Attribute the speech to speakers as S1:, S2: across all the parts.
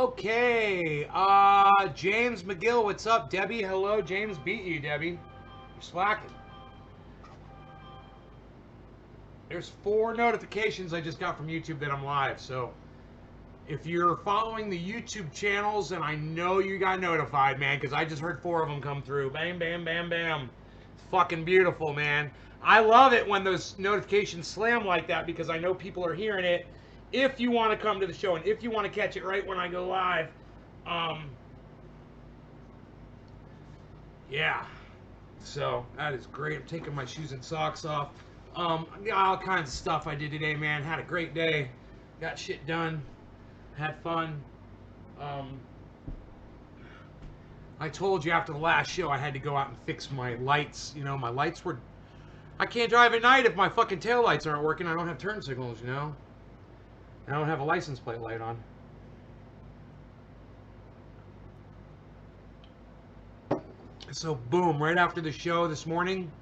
S1: Okay, James McGill, what's up? Debbie, hello. James beat you, Debbie. You're slacking. There's 4 notifications I just got from YouTube that I'm live, so if you're following the YouTube channels, and I know you got notified, man, because I just heard 4 of them come through. Bam, bam, bam, bam. It's fucking beautiful, man. I love it when those notifications slam like that because I know people are hearing it. If you want to come to the show and if you want to catch it right when I go live, yeah. So that is great. I'm taking my shoes and socks off. Got all kinds of stuff I did today, man. Had a great day. Got shit done. Had fun. I told you after the last show I had to go out and fix my lights. You know, my lights were... I can't drive at night if my fucking tail lights aren't working. I don't have turn signals, you know. I don't have a license plate light on. So boom, right after the show this morning,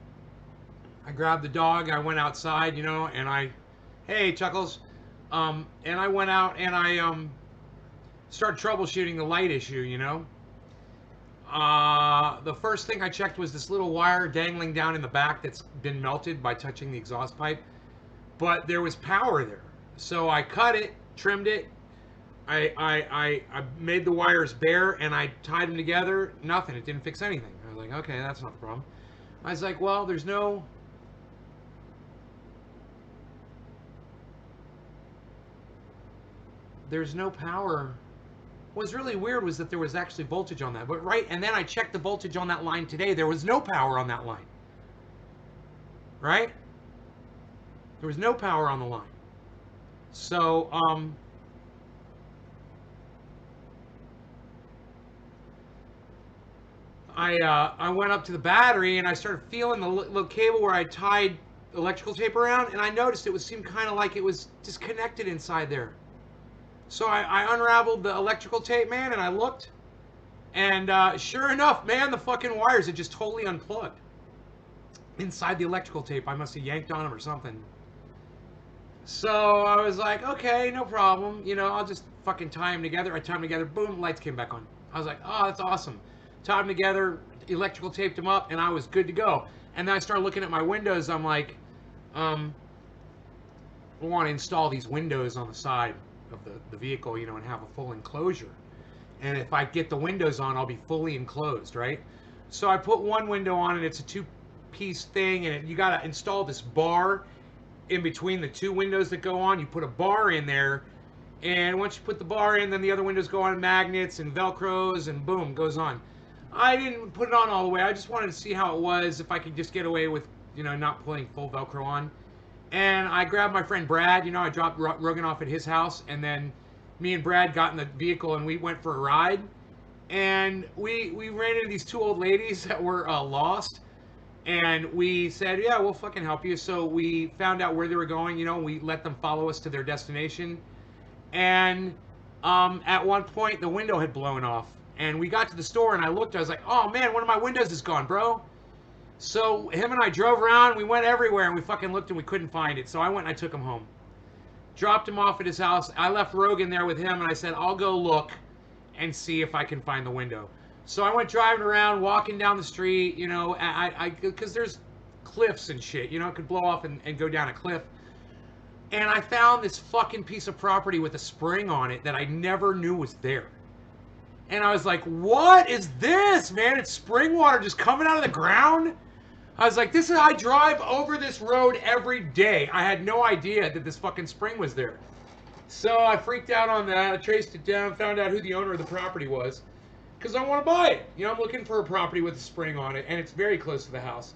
S1: I grabbed the dog, I went outside, you know, and hey Chuckles, and I went out and I started troubleshooting the light issue, you know. The first thing I checked was this little wire dangling down in the back that's been melted by touching the exhaust pipe, but there was power there. So I cut it, trimmed it, I made the wires bare and I tied them together. Nothing. It didn't fix anything. I was like, okay, that's not the problem. I was like, well, there's no power. What was really weird was that there was actually voltage on that. But right, and then I checked the voltage on that line today. There was no power on that line. Right? There was no power on the line. So, I went up to the battery and I started feeling the little cable where I tied electrical tape around, and I noticed it seemed kind of like it was disconnected inside there. So I unraveled the electrical tape, man, and I looked, and sure enough, man, the fucking wires had just totally unplugged inside the electrical tape. I must have yanked on them or something. So I was like, okay, no problem. You know, I'll just fucking tie them together. I tied them together. Boom, lights came back on. I was like, oh, that's awesome. Tied them together, electrical taped them up, and I was good to go. And then I started looking at my windows. I'm like, I want to install these windows on the side of the vehicle, you know, and have a full enclosure. And if I get the windows on, I'll be fully enclosed, right? So I put one window on, and it's a 2-piece thing, and you got to install this bar in between the 2 windows that go on. You put a bar in there, and once you put the bar in, then the other windows go on magnets and velcros, and boom, goes on. I didn't put it on all the way. I just wanted to see how it was, if I could just get away with, you know, not putting full velcro on. And I grabbed my friend Brad, you know, I dropped Rogan off at his house, and then me and Brad got in the vehicle and we went for a ride. And we ran into these 2 old ladies that were lost. And we said, yeah, we'll fucking help you. So we found out where they were going, you know, we let them follow us to their destination. And at one point, the window had blown off. And we got to the store, and I looked, I was like, oh man, one of my windows is gone, bro. So him and I drove around, we went everywhere, and we fucking looked, and we couldn't find it. So I went and I took him home. Dropped him off at his house. I left Rogan there with him, and I said, I'll go look and see if I can find the window. So I went driving around, walking down the street, you know, because there's cliffs and shit, you know, it could blow off and go down a cliff. And I found this fucking piece of property with a spring on it that I never knew was there. And I was like, what is this, man? It's spring water just coming out of the ground? I was like, I drive over this road every day. I had no idea that this fucking spring was there. So I freaked out on that. I traced it down, found out who the owner of the property was. Because I want to buy it. You know, I'm looking for a property with a spring on it, and it's very close to the house.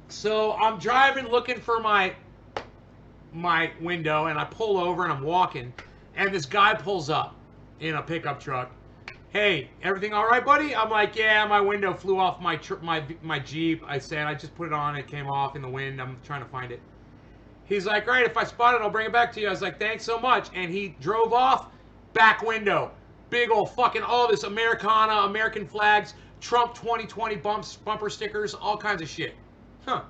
S1: So I'm driving, looking for my window, and I pull over, and I'm walking, and this guy pulls up in a pickup truck. Hey, everything all right, buddy? I'm like, yeah, my window flew off my Jeep. I said, I just put it on, it came off in the wind. I'm trying to find it. He's like, all right, if I spot it, I'll bring it back to you. I was like, thanks so much. And he drove off, back window. Big old fucking, all this Americana, American flags, Trump 2020 bumper stickers, all kinds of shit. Huh.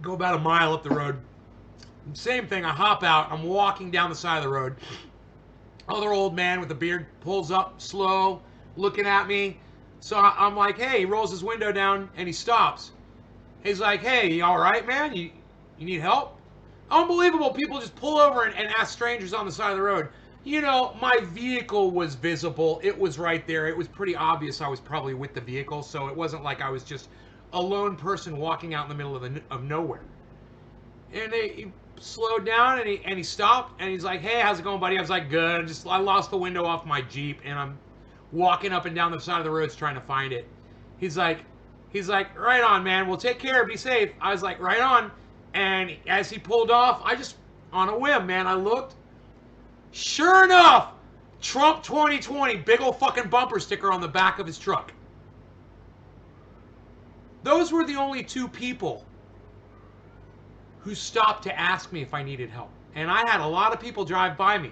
S1: Go about a mile up the road, Same thing. I hop out. I'm walking down the side of the road. Other old man with a beard pulls up slow, looking at me. So I'm like, hey, he rolls his window down and he stops. He's like, hey, you all right, man? You need help? Unbelievable. People just pull over and ask strangers on the side of the road. You know, my vehicle was visible. It was right there. It was pretty obvious I was probably with the vehicle, so it wasn't like I was just a lone person walking out in the middle of nowhere. And he slowed down and he stopped and he's like, hey, how's it going, buddy? I was like, good. I lost the window off my Jeep and I'm walking up and down the side of the roads trying to find it. He's like, right on, man. We'll take care. Be safe. I was like, right on. And as he pulled off, I just, on a whim, man, I looked. Sure enough, Trump 2020, big old fucking bumper sticker on the back of his truck. Those were the only two people who stopped to ask me if I needed help. And I had a lot of people drive by me.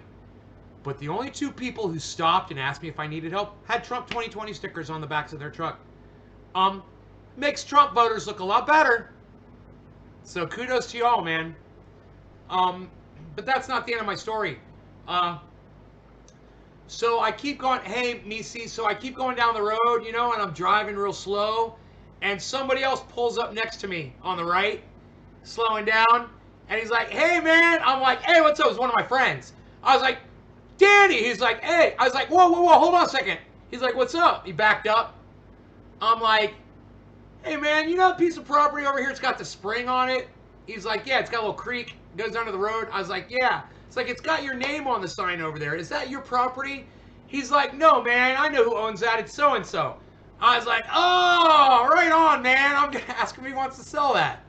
S1: But the only two people who stopped and asked me if I needed help had Trump 2020 stickers on the backs of their truck. Makes Trump voters look a lot better. So kudos to y'all, man. But that's not the end of my story. So I keep going, hey, Misi, so I keep going down the road, you know, and I'm driving real slow. And somebody else pulls up next to me on the right, slowing down. And he's like, hey, man. I'm like, hey, what's up? It's one of my friends. I was like, Danny. He's like, hey. I was like, whoa, hold on a second. He's like, what's up? He backed up. I'm like, hey, man, you know that piece of property over here? It's got the spring on it. He's like, yeah, it's got a little creek. Goes under the road. I was like, yeah. It's like, it's got your name on the sign over there. Is that your property? He's like, no, man. I know who owns that. It's so-and-so. I was like, oh, right on, man. I'm going to ask him if he wants to sell that.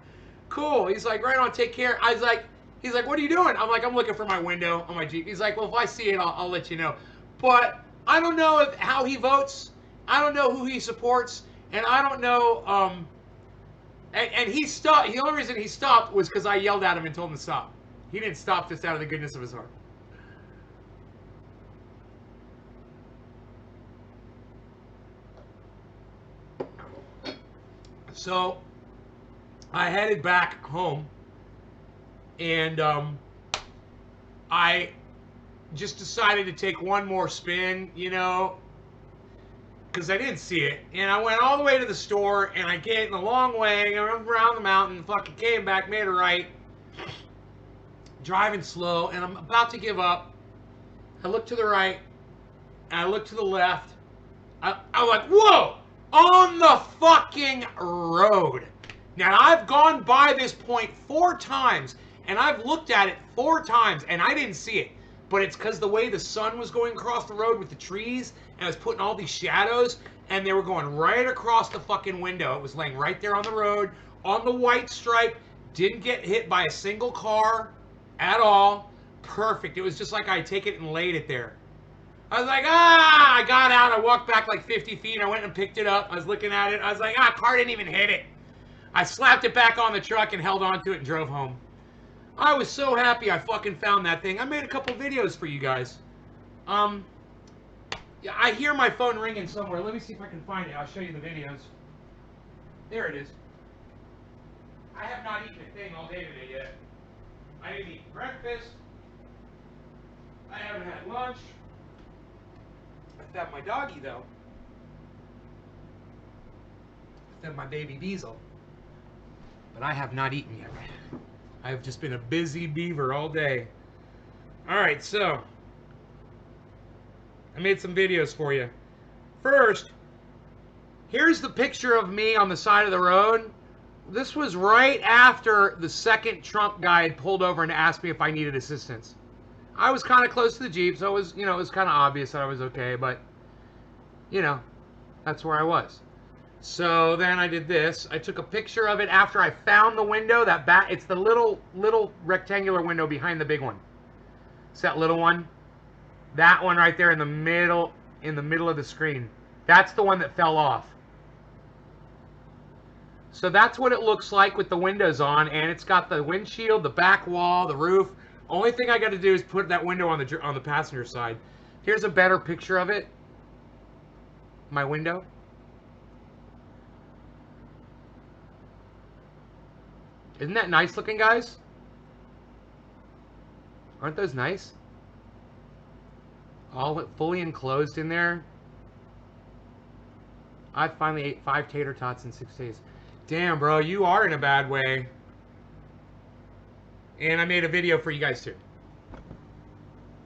S1: Cool. He's like, right on, take care. I was like, he's like, what are you doing? I'm like, I'm looking for my window on my Jeep. He's like, well, if I see it, I'll let you know. But I don't know how he votes. I don't know who he supports. And I don't know, and he stopped. The only reason he stopped was because I yelled at him and told him to stop. He didn't stop just out of the goodness of his heart. So I headed back home, and I just decided to take one more spin, you know, because I didn't see it. And I went all the way to the store, and I get in the long way, around the mountain, fucking came back, made a right, driving slow, and I'm about to give up. I look to the right, and I look to the left. I'm like, whoa! On the fucking road. Now, I've gone by this point 4 times, and I've looked at it 4 times, and I didn't see it. But it's because the way the sun was going across the road with the trees, and I was putting all these shadows, and they were going right across the fucking window. It was laying right there on the road, on the white stripe, didn't get hit by a single car at all. Perfect. It was just like I take it and laid it there. I was like, I got out. I walked back like 50 feet. I went and picked it up. I was looking at it. I was like, car didn't even hit it. I slapped it back on the truck and held onto it and drove home. I was so happy I fucking found that thing. I made a couple videos for you guys. Yeah, I hear my phone ringing somewhere. Let me see if I can find it. I'll show you the videos. There it is. I have not eaten a thing all day today yet. I didn't eat breakfast. I haven't had lunch. I fed my doggy, though. I fed my baby Diesel. But I have not eaten yet. I have just been a busy beaver all day. Alright, so I made some videos for you. First, here's the picture of me on the side of the road. This was right after the second Trump guy had pulled over and asked me if I needed assistance. I was kind of close to the Jeep, so it was, it was kind of obvious that I was okay, but, that's where I was. So then I did this. I took a picture of it after I found the window. It's the little rectangular window behind the big one. It's that little one. That one right there in the middle of the screen. That's the one that fell off. So that's what it looks like with the windows on, and it's got the windshield, the back wall, the roof. Only thing I got to do is put that window on the passenger side. Here's a better picture of it. My window. Isn't that nice looking, guys? Aren't those nice? All fully enclosed in there. I finally ate 5 tater tots in 6 days. Damn, bro, you are in a bad way. And I made a video for you guys too.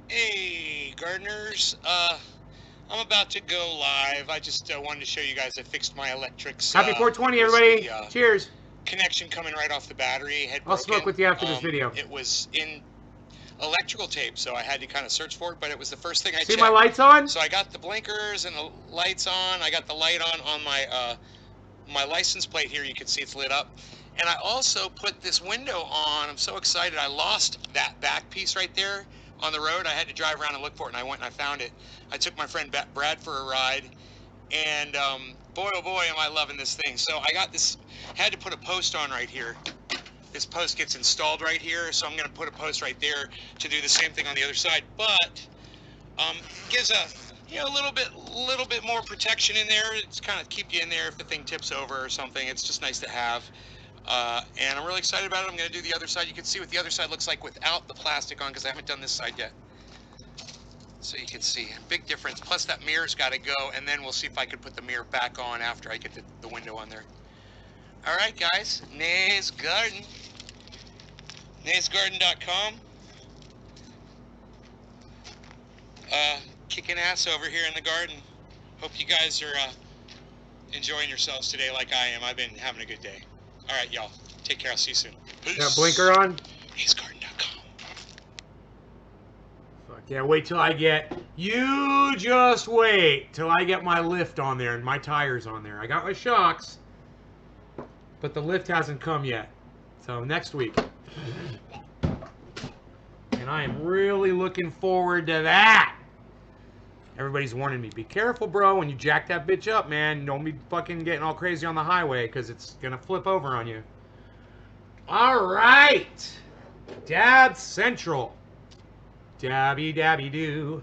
S2: Hey, gardeners. I'm about to go live. I just wanted to show you guys I fixed my electrics.
S1: Happy 420, everybody. Cheers.
S2: Connection coming right off the battery had broken.
S1: I'll smoke with you after this video.
S2: It was in electrical tape, so I had to kind of search for it, but it was the first thing I checked.
S1: See my lights on?
S2: So I got the blinkers and the lights on. I got the light on my my license plate here. You can see it's lit up. And I also put this window on. I'm so excited. I lost that back piece right there on the road. I had to drive around and look for it, and I went and I found it. I took my friend Brad for a ride, and boy, oh boy, am I loving this thing. So I got this, had to put a post on right here. This post gets installed right here, so I'm going to put a post right there to do the same thing on the other side. But gives a little bit more protection in there. It's kind of keep you in there if the thing tips over or something. It's just nice to have. And I'm really excited about it. I'm going to do the other side. You can see what the other side looks like without the plastic on, because I haven't done this side yet. So you can see a big difference. Plus that mirror's got to go, and then we'll see if I can put the mirror back on after I get the window on there. All right, guys. Nays Garden. naysgarden.com. Kicking ass over here in the garden. Hope you guys are enjoying yourselves today like I am. I've been having a good day. All right, y'all. Take care. I'll see you soon. Peace.
S1: Got blinker on?
S2: naysgarden.com.
S1: Fuck yeah, wait till I get... You just wait till I get my lift on there and my tires on there. I got my shocks, but the lift hasn't come yet. So next week. And I am really looking forward to that. Everybody's warning me, be careful, bro, when you jack that bitch up, man. Don't be fucking getting all crazy on the highway, because it's going to flip over on you. All right. Dab Central. Dabby dabby doo.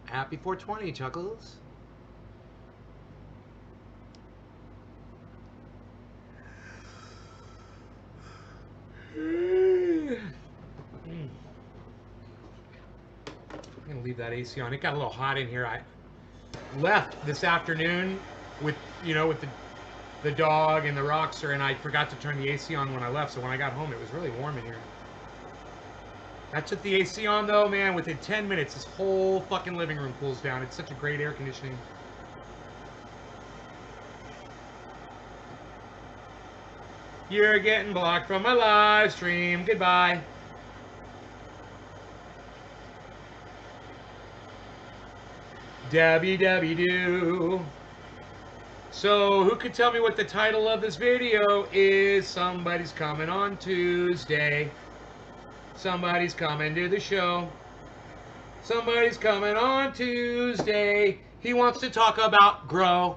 S1: Happy 420, Chuckles. I'm gonna leave that AC on. It got a little hot in here. I left this afternoon with the dog and the Rockster, and I forgot to turn the AC on when I left. So when I got home, it was really warm in here. I took the AC on though, man. Within 10 minutes, this whole fucking living room cools down. It's such a great air conditioning. You're getting blocked from my live stream. Goodbye. Dabby dabby doo. So who could tell me what the title of this video is? Somebody's coming on Tuesday. Somebody's coming to the show. Somebody's coming on Tuesday. He wants to talk about grow.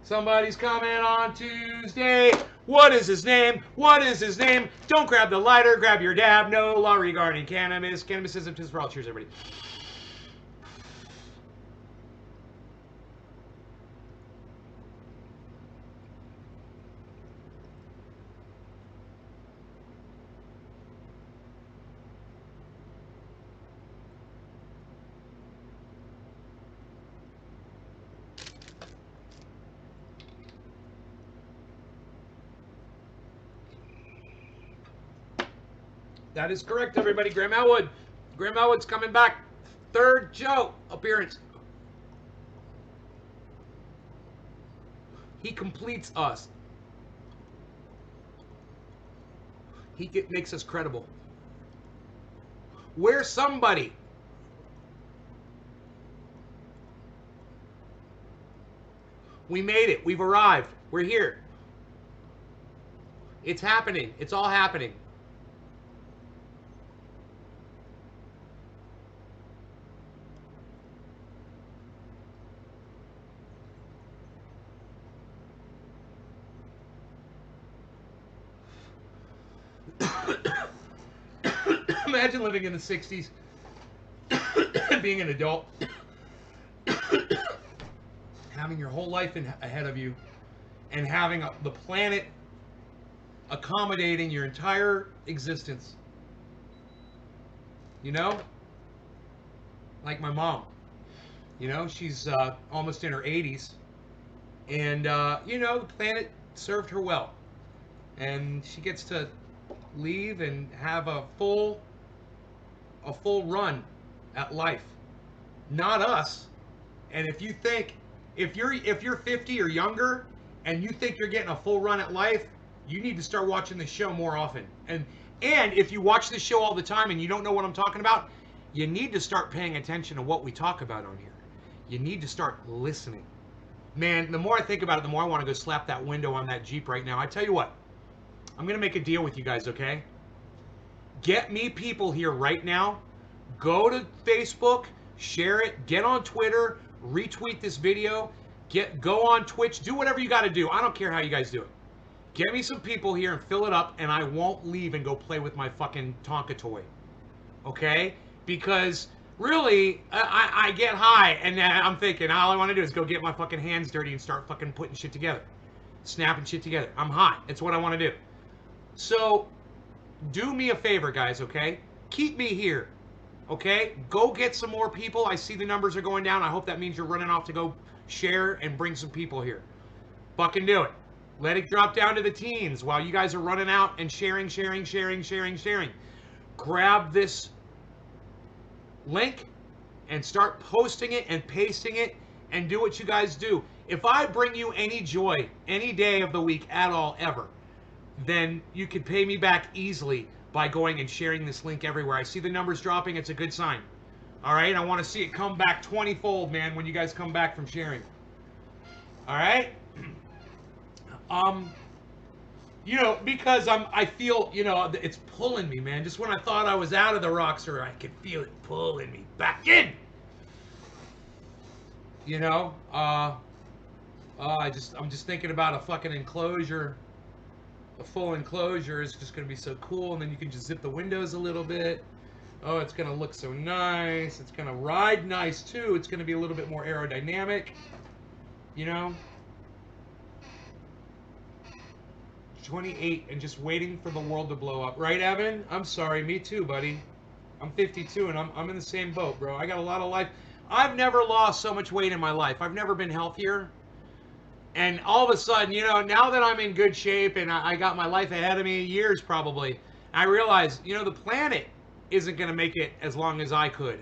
S1: Somebody's coming on Tuesday. What is his name? What is his name? Don't grab the lighter, grab your dab. No law regarding cannabis. Cannabis isn't just for all. Cheers, everybody. That is correct, everybody. Graham Elwood. Graham Elwood's coming back. Third show appearance. He completes us. He makes us credible. We're somebody. We made it. We've arrived. We're here. It's happening. It's all happening. Imagine living in the 60s. being an adult, having your whole life ahead of you, and having the planet accommodating your entire existence. You know? Like my mom. You know, she's almost in her 80s. And, you know, the planet served her well. And she gets to leave and have a full run at life. Not us. And if you think, if you're 50 or younger and you think you're getting a full run at life, you need to start watching this show more often. And if you watch this show all the time and you don't know what I'm talking about, you need to start paying attention to what we talk about on here. You need to start listening. Man, the more I think about it, the more I want to go slap that window on that Jeep right now. I tell you what, I'm going to make a deal with you guys, okay? Get me people here right now. Go to Facebook, share it, get on Twitter, retweet this video, go on Twitch, do whatever you got to do. I don't care how you guys do it. Get me some people here and fill it up, and I won't leave and go play with my fucking Tonka toy. Okay? Because really, I get high, and I'm thinking all I want to do is go get my fucking hands dirty and start fucking putting shit together. Snapping shit together. I'm high. It's what I want to do. So, do me a favor, guys, okay? Keep me here. Okay? Go get some more people. I see the numbers are going down. I hope that means you're running off to go share and bring some people here. Fucking do it. Let it drop down to the teens while you guys are running out and sharing. Grab this link and start posting it and pasting it and do what you guys do. If I bring you any joy any day of the week at all ever, then you can pay me back easily by going and sharing this link everywhere. I see the numbers dropping. It's a good sign. All right? I want to see it come back 20-fold, man, when you guys come back from sharing. All right? You know, because I feel, you know, it's pulling me, man. Just when I thought I was out of the Roxer, I could feel it pulling me back in. You know, I'm just thinking about a fucking enclosure. A full enclosure is just gonna be so cool, and then you can just zip the windows a little bit. Oh, it's gonna look so nice. It's gonna ride nice too. It's gonna be a little bit more aerodynamic. You know. 28 and just waiting for the world to blow up. Right, Evan? I'm sorry. Me too, buddy. I'm 52 and I'm in the same boat, bro. I got a lot of life. I've never lost so much weight in my life. I've never been healthier. And all of a sudden, you know, now that I'm in good shape and I got my life ahead of me, years probably, I realize, you know, the planet isn't going to make it as long as I could.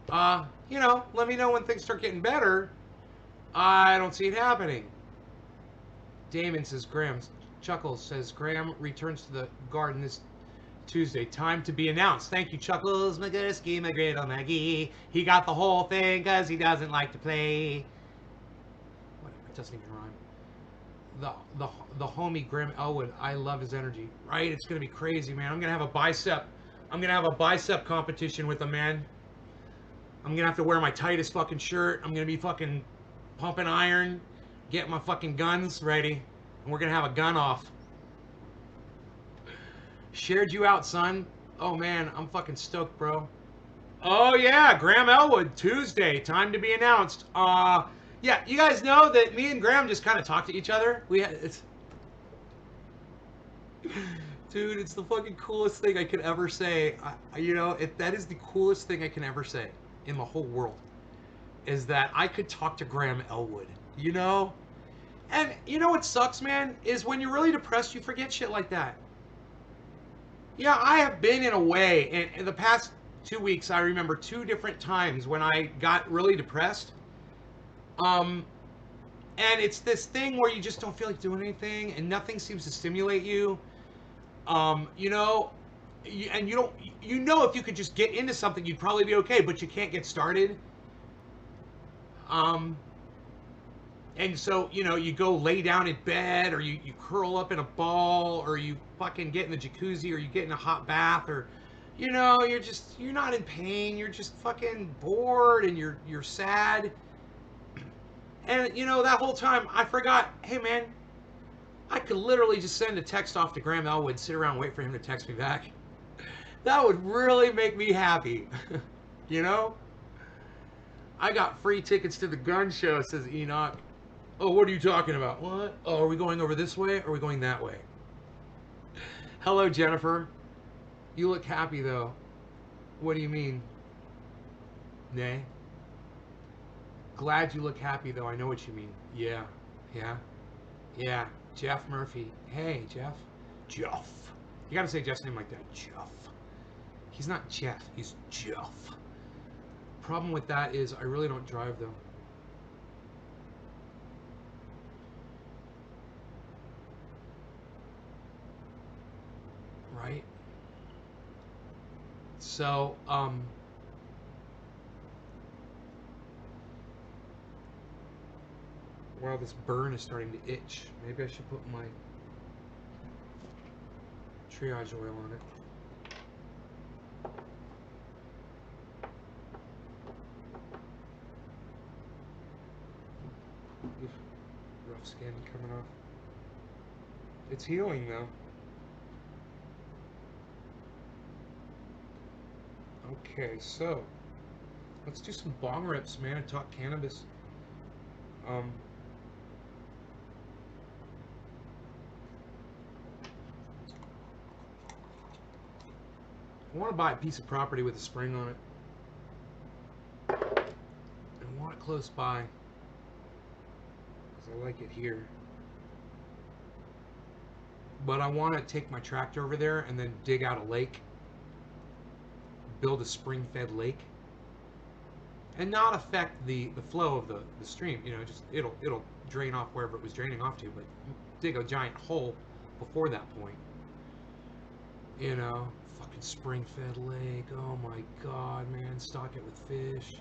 S1: You know, let me know when things start getting better. I don't see it happening. Damon says, Chuckles says, Graham returns to the garden this Tuesday. Time to be announced. Thank you, Chuckles, Magurski, McGriddle, Maggie. He got the whole thing because he doesn't like to play. Whatever, it doesn't even rhyme. The homie Graham Elwood, I love his energy. Right? It's going to be crazy, man. I'm going to have a bicep competition with him, man. I'm going to have to wear my tightest fucking shirt. I'm going to be fucking pumping iron, get my fucking guns ready, and we're gonna have a gun off. Shared you out, son. Oh man, I'm fucking stoked, bro. Oh yeah, Graham Elwood, Tuesday, time to be announced. Yeah, you guys know that me and Graham just kind of talk to each other. Dude, it's the fucking coolest thing I could ever say. You know, that is the coolest thing I can ever say in the whole world. Is that I could talk to Graham Elwood, you know? And you know what sucks, man? Is when you're really depressed, you forget shit like that. Yeah, I have been in a way, in the past 2 weeks, I remember 2 different times when I got really depressed. And it's this thing where you just don't feel like doing anything, and nothing seems to stimulate you. You know, and you know if you could just get into something, you'd probably be okay, but you can't get started. And so, you know, you go lay down in bed, or you curl up in a ball, or you fucking get in the jacuzzi, or you get in a hot bath, or, you know, you're not in pain, you're just fucking bored, and you're sad. And, you know, that whole time, I forgot, hey man, I could literally just send a text off to Graham Elwood, sit around and wait for him to text me back. That would really make me happy. You know? I got free tickets to the gun show, says Enoch. Oh, what are you talking about? What? Oh, are we going over this way or are we going that way? Hello, Jennifer. You look happy, though. What do you mean? Nay? Glad you look happy, though. I know what you mean. Yeah. Yeah. Yeah. Jeff Murphy. Hey, Jeff. Jeff. You gotta say Jeff's name like that. Jeff. He's not Jeff. He's Jeff. Problem with that is I really don't drive, though. Right? So, wow, this burn is starting to itch. Maybe I should put my triage oil on it. Oof, rough skin coming off. It's healing, though. Okay, so let's do some bong rips, man, and talk cannabis. I want to buy a piece of property with a spring on it. I want it close by, because I like it here. But I want to take my tractor over there and then dig out a lake, build a spring-fed lake, and not affect the flow of the stream. You know, just it'll drain off wherever it was draining off to, but dig a giant hole before that point. You know, fucking spring-fed lake. Oh my god, man, stock it with fish.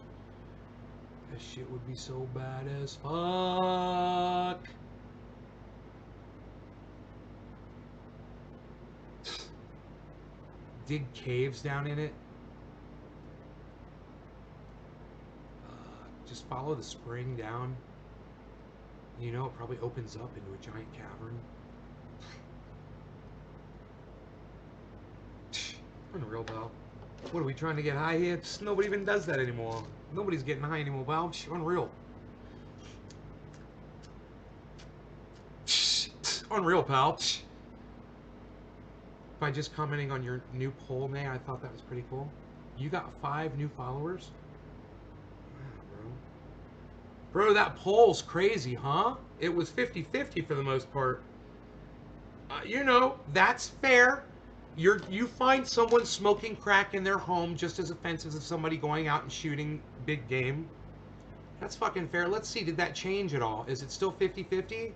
S1: That shit would be so bad as fuck. Dig caves down in it. Just follow the spring down. You know, it probably opens up into a giant cavern. Unreal, pal. What are we trying to get high here? Nobody even does that anymore. Nobody's getting high anymore, pal. Unreal. Unreal, pal. By just commenting on your new poll, May, I thought that was pretty cool. You got 5 new followers? Wow, bro. Bro, that poll's crazy, huh? It was 50-50 for the most part. You know, that's fair. You find someone smoking crack in their home just as offensive as somebody going out and shooting big game. That's fucking fair. Let's see, did that change at all? Is it still 50-50?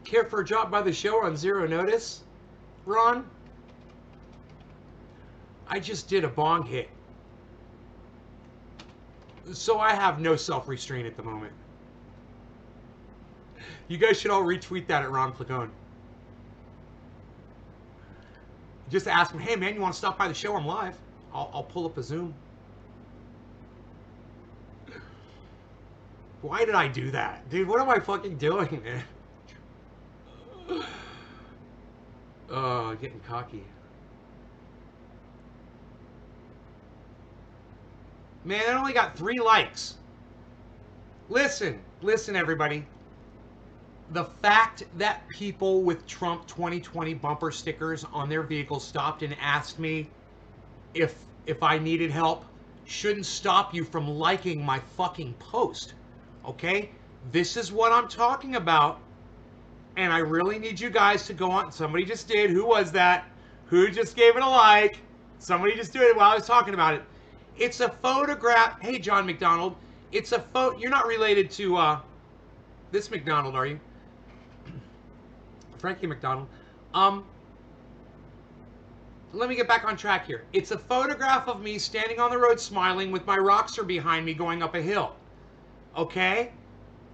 S1: Care for a drop by the show on zero notice, Ron? I just did a bong hit. So I have no self-restraint at the moment. You guys should all retweet that at Ron Placone. Just ask him, hey man, you want to stop by the show? I'm live. I'll pull up a Zoom. Why did I do that? Dude, what am I fucking doing, man? Oh, getting cocky. Man, I only got 3 likes. Listen, everybody. The fact that people with Trump 2020 bumper stickers on their vehicles stopped and asked me if I needed help shouldn't stop you from liking my fucking post. Okay? This is what I'm talking about. And I really need you guys to go on. Somebody just did. Who was that? Who just gave it a like? Somebody just did it while I was talking about it. It's a photograph. Hey, John McDonald. It's a photo. You're not related to this McDonald, are you? Frankie McDonald. Um, Let me get back on track here. It's a photograph of me standing on the road smiling with my rockster behind me going up a hill. Okay?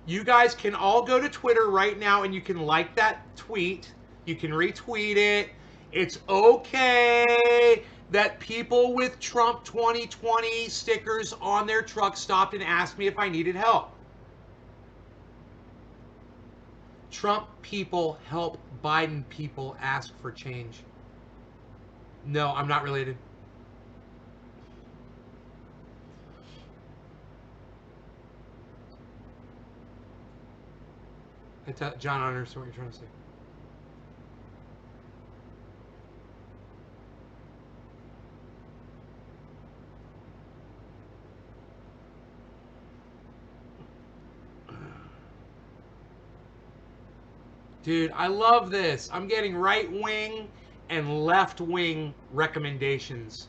S1: You guys can all go to Twitter right now and you can like that tweet. You can retweet it. It's okay that people with Trump 2020 stickers on their truck stopped and asked me if I needed help. Trump people help Biden people ask for change. No, I'm not related. John, I don't understand what you're trying to say. Dude, I love this. I'm getting right wing and left wing recommendations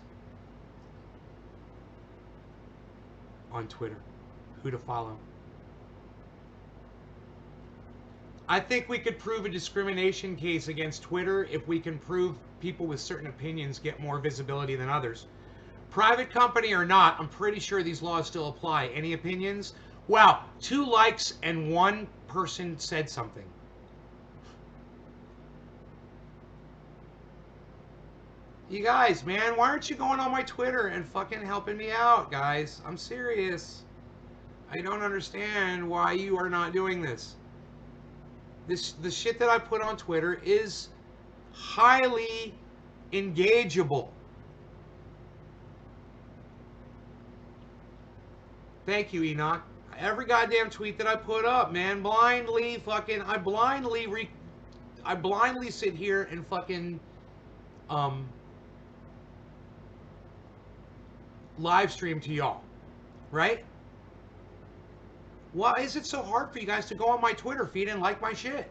S1: on Twitter. Who to follow. I think we could prove a discrimination case against Twitter if we can prove people with certain opinions get more visibility than others. Private company or not, I'm pretty sure these laws still apply. Any opinions? Wow, 2 likes and 1 person said something. You guys, man, why aren't you going on my Twitter and fucking helping me out, guys? I'm serious. I don't understand why you are not doing this. The shit that I put on Twitter is highly engageable. Thank you, Enoch. Every goddamn tweet that I put up, man, I blindly sit here and fucking live stream to y'all, right? Why is it so hard for you guys to go on my Twitter feed and like my shit?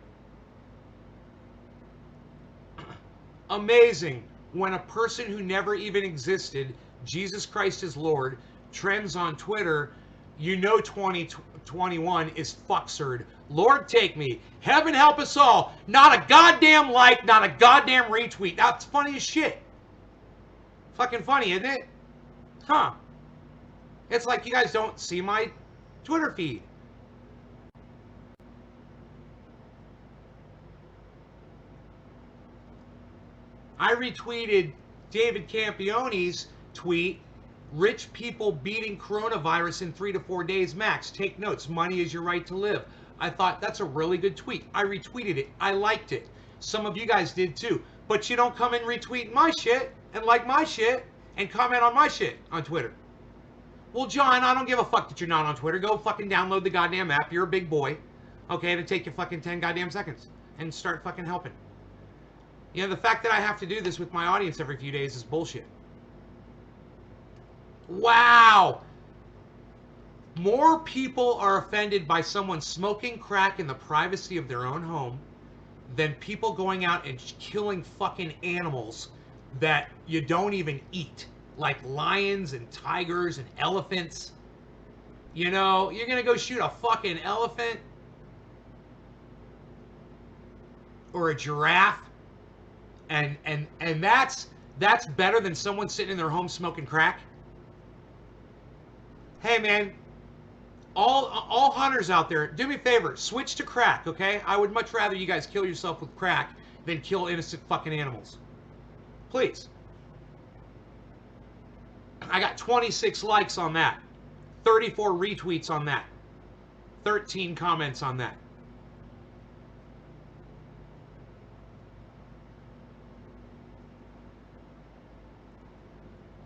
S1: Amazing when a person who never even existed, Jesus Christ is Lord, trends on Twitter. You know 2021 is fucksurd. Lord take me. Heaven help us all. Not a goddamn like, not a goddamn retweet. That's funny as shit. Fucking funny, isn't it? Huh. It's like you guys don't see my Twitter feed. I retweeted David Campione's tweet, rich people beating coronavirus in 3 to 4 days max. Take notes, money is your right to live. I thought that's a really good tweet. I retweeted it. I liked it. Some of you guys did too. But you don't come and retweet my shit and like my shit and comment on my shit on Twitter. Well, John, I don't give a fuck that you're not on Twitter. Go fucking download the goddamn app. You're a big boy. Okay, it'll take you fucking 10 goddamn seconds. And start fucking helping. You know, the fact that I have to do this with my audience every few days is bullshit. Wow! More people are offended by someone smoking crack in the privacy of their own home than people going out and killing fucking animals that you don't even eat. Like lions and tigers and elephants. You know, you're gonna go shoot a fucking elephant? Or a giraffe? And that's better than someone sitting in their home smoking crack? Hey man, all hunters out there, do me a favor, switch to crack, okay? I would much rather you guys kill yourself with crack than kill innocent fucking animals. Please. I got 26 likes on that, 34 retweets on that, 13 comments on that.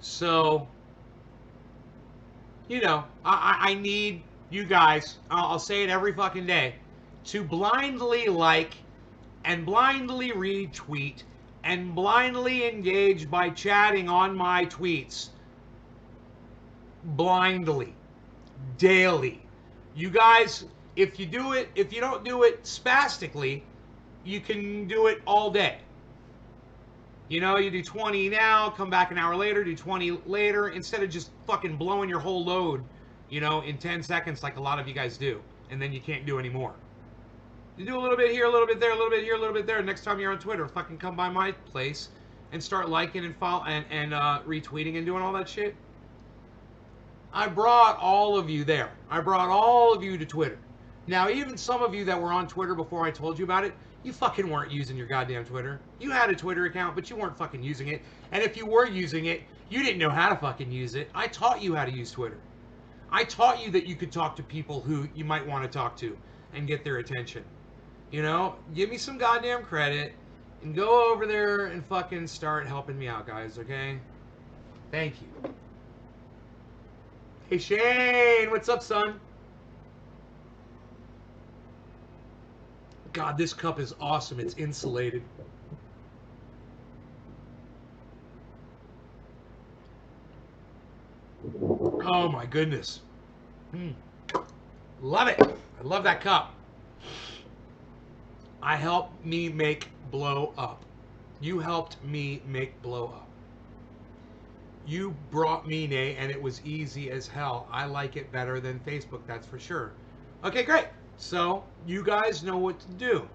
S1: So, you know, I need you guys, I'll say it every fucking day, to blindly like and blindly retweet and blindly engage by chatting on my tweets. Blindly. Daily. You guys, if you don't do it spastically, you can do it all day. You know, you do 20 now, come back an hour later, do 20 later, instead of just fucking blowing your whole load you know, in 10 seconds like a lot of you guys do, and then you can't do any more. You do a little bit here, a little bit there, a little bit here, a little bit there. Next time you're on Twitter, fucking come by my place and start liking and follow and retweeting and doing all that shit. I brought all of you there. I brought all of you to Twitter. Now, even some of you that were on Twitter before I told you about it, you fucking weren't using your goddamn Twitter. You had a Twitter account, but you weren't fucking using it. And if you were using it, you didn't know how to fucking use it. I taught you how to use Twitter. I taught you that you could talk to people who you might want to talk to and get their attention. You know, give me some goddamn credit and go over there and fucking start helping me out, guys, okay? Thank you. Hey, Shane, what's up, son? God, this cup is awesome. It's insulated. Oh, my goodness. Love it. I love that cup. I helped me make blow up. You helped me make blow up. You brought me Nay, and it was easy as hell. I like it better than Facebook, that's for sure. Okay, great. So, you guys know what to do.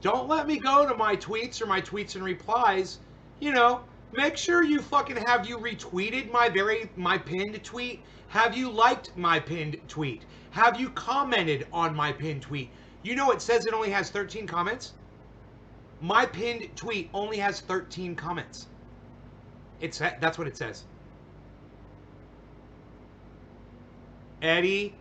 S1: Don't let me go to my tweets or my tweets and replies. You know, make sure you fucking have you retweeted my pinned tweet. Have you liked my pinned tweet? Have you commented on my pinned tweet? You know it says it only has 13 comments? My pinned tweet only has 13 comments. That's what it says. Eddie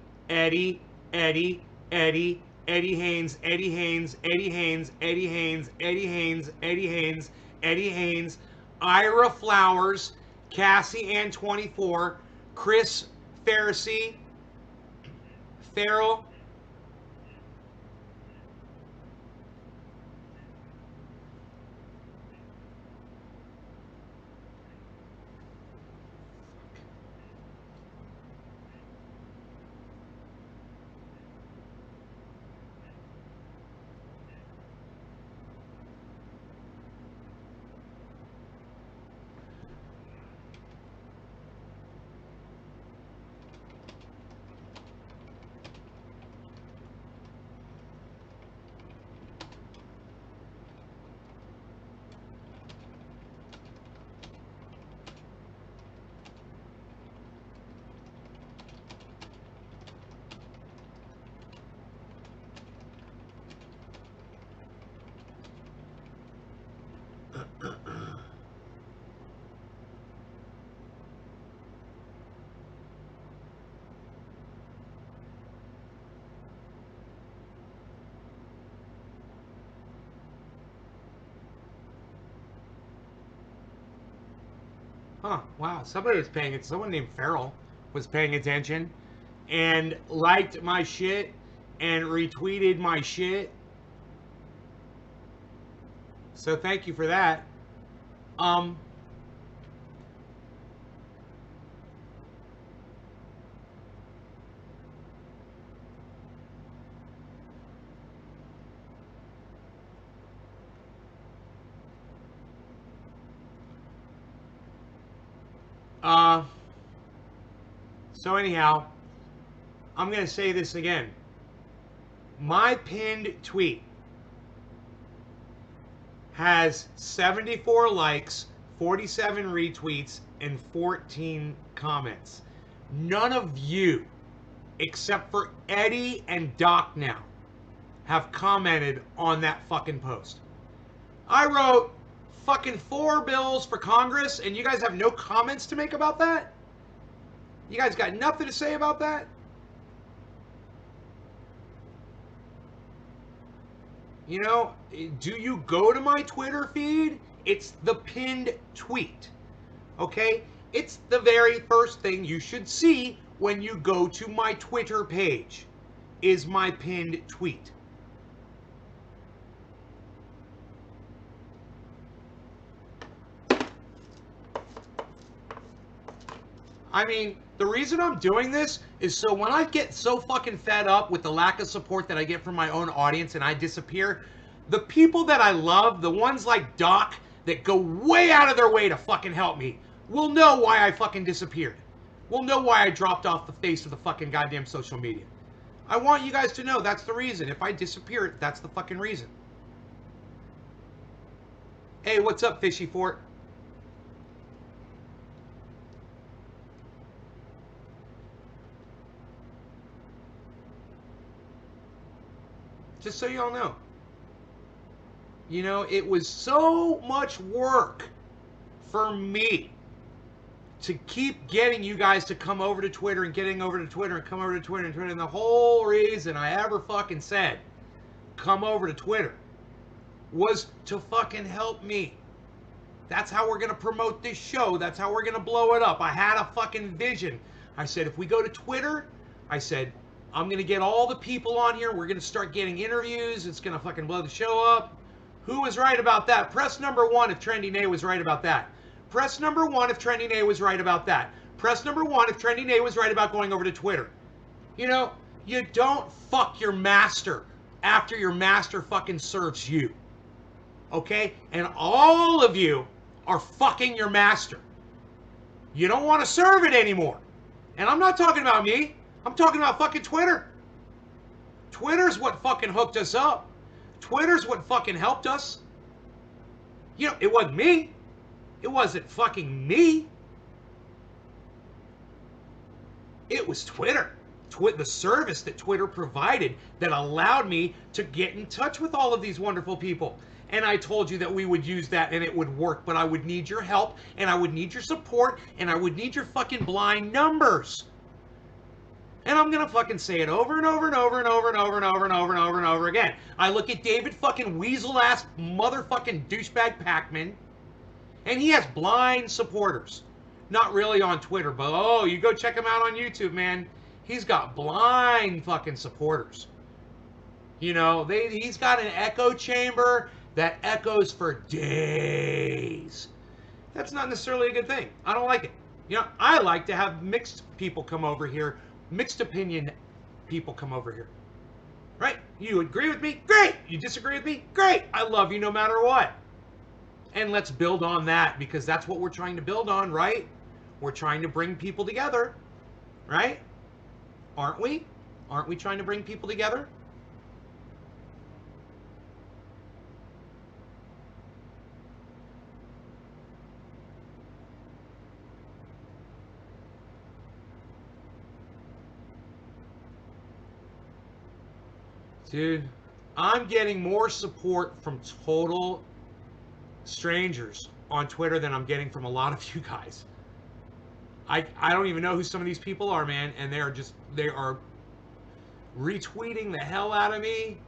S1: Haynes, Eddie Haynes, Ira Flowers, Cassie Ann 24, Chris Pharisee, Farrell. Huh, wow, somebody was paying it. Someone named Farrell was paying attention and liked my shit and retweeted my shit. So thank you for that. Uh, so anyhow, I'm going to say this again. My pinned tweet has 74 likes, 47 retweets, and 14 comments. None of you, except for Eddie and Doc now, have commented on that fucking post. I wrote fucking 4 bills for Congress, and you guys have no comments to make about that? You guys got nothing to say about that? You know, do you go to my Twitter feed? It's the pinned tweet. Okay? It's the very first thing you should see when you go to my Twitter page, is my pinned tweet. I mean, the reason I'm doing this is so when I get so fucking fed up with the lack of support that I get from my own audience and I disappear, the people that I love, the ones like Doc that go way out of their way to fucking help me, will know why I fucking disappeared. will know why I dropped off the face of the fucking goddamn social media. I want you guys to know that's the reason. If I disappear, that's the fucking reason. Hey, what's up, Fishy Fort? Just so y'all know. You know, it was so much work for me to keep getting you guys to come over to Twitter and getting over to Twitter and come over to Twitter and Twitter. And the whole reason I ever fucking said come over to Twitter was to fucking help me. That's how we're going to promote this show. That's how we're going to blow it up. I had a fucking vision. I said, if we go to Twitter, I said, I'm going to get all the people on here. We're going to start getting interviews. It's going to fucking blow the show up. Who was right about that? Press number 1 if Trendy Nay was right about that. Press number 1 if Trendy Nay was right about that. Press number 1 if Trendy Nay was right about going over to Twitter. You know, you don't fuck your master after your master fucking serves you. Okay? And all of you are fucking your master. You don't want to serve it anymore. And I'm not talking about me. I'm talking about fucking Twitter. Twitter's what fucking hooked us up. Twitter's what fucking helped us. You know, it wasn't me. It wasn't fucking me. It was Twitter. The service that Twitter provided that allowed me to get in touch with all of these wonderful people. And I told you that we would use that and it would work, but I would need your help and I would need your support and I would need your fucking blind numbers. And I'm going to fucking say it over and over and over and over and over and over and over and over and over again. I look at David fucking weasel-ass motherfucking douchebag Pacman, and he has blind supporters. Not really on Twitter, but oh, you go check him out on YouTube, man. He's got blind fucking supporters. You know, he's got an echo chamber that echoes for days. That's not necessarily a good thing. I don't like it. You know, I like to have mixed people come over here. Mixed opinion people come over here. Right? You agree with me? Great! You disagree with me? Great! I love you no matter what. And let's build on that because that's what we're trying to build on, right? We're trying to bring people together. Right? Aren't we? Aren't we trying to bring people together? Dude, I'm getting more support from total strangers on Twitter than I'm getting from a lot of you guys. I don't even know who some of these people are, man, and they are retweeting the hell out of me.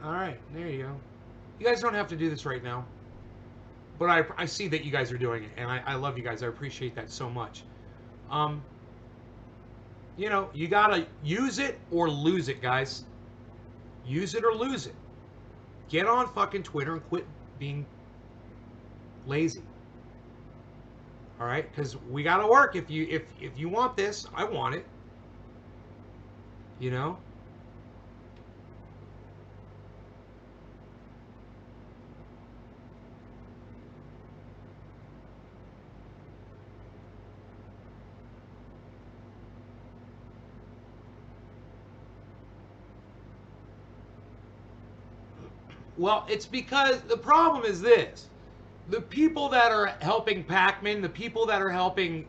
S1: All right, there you go. You guys don't have to do this right now. But I see that you guys are doing it, and I love you guys. I appreciate that so much. You know, you got to use it or lose it, guys. Use it or lose it. Get on fucking Twitter and quit being lazy. All right? Because we got to work. If you want this, I want it. You know? Well, it's because the problem is this. The people that are helping Pacman, the people that are helping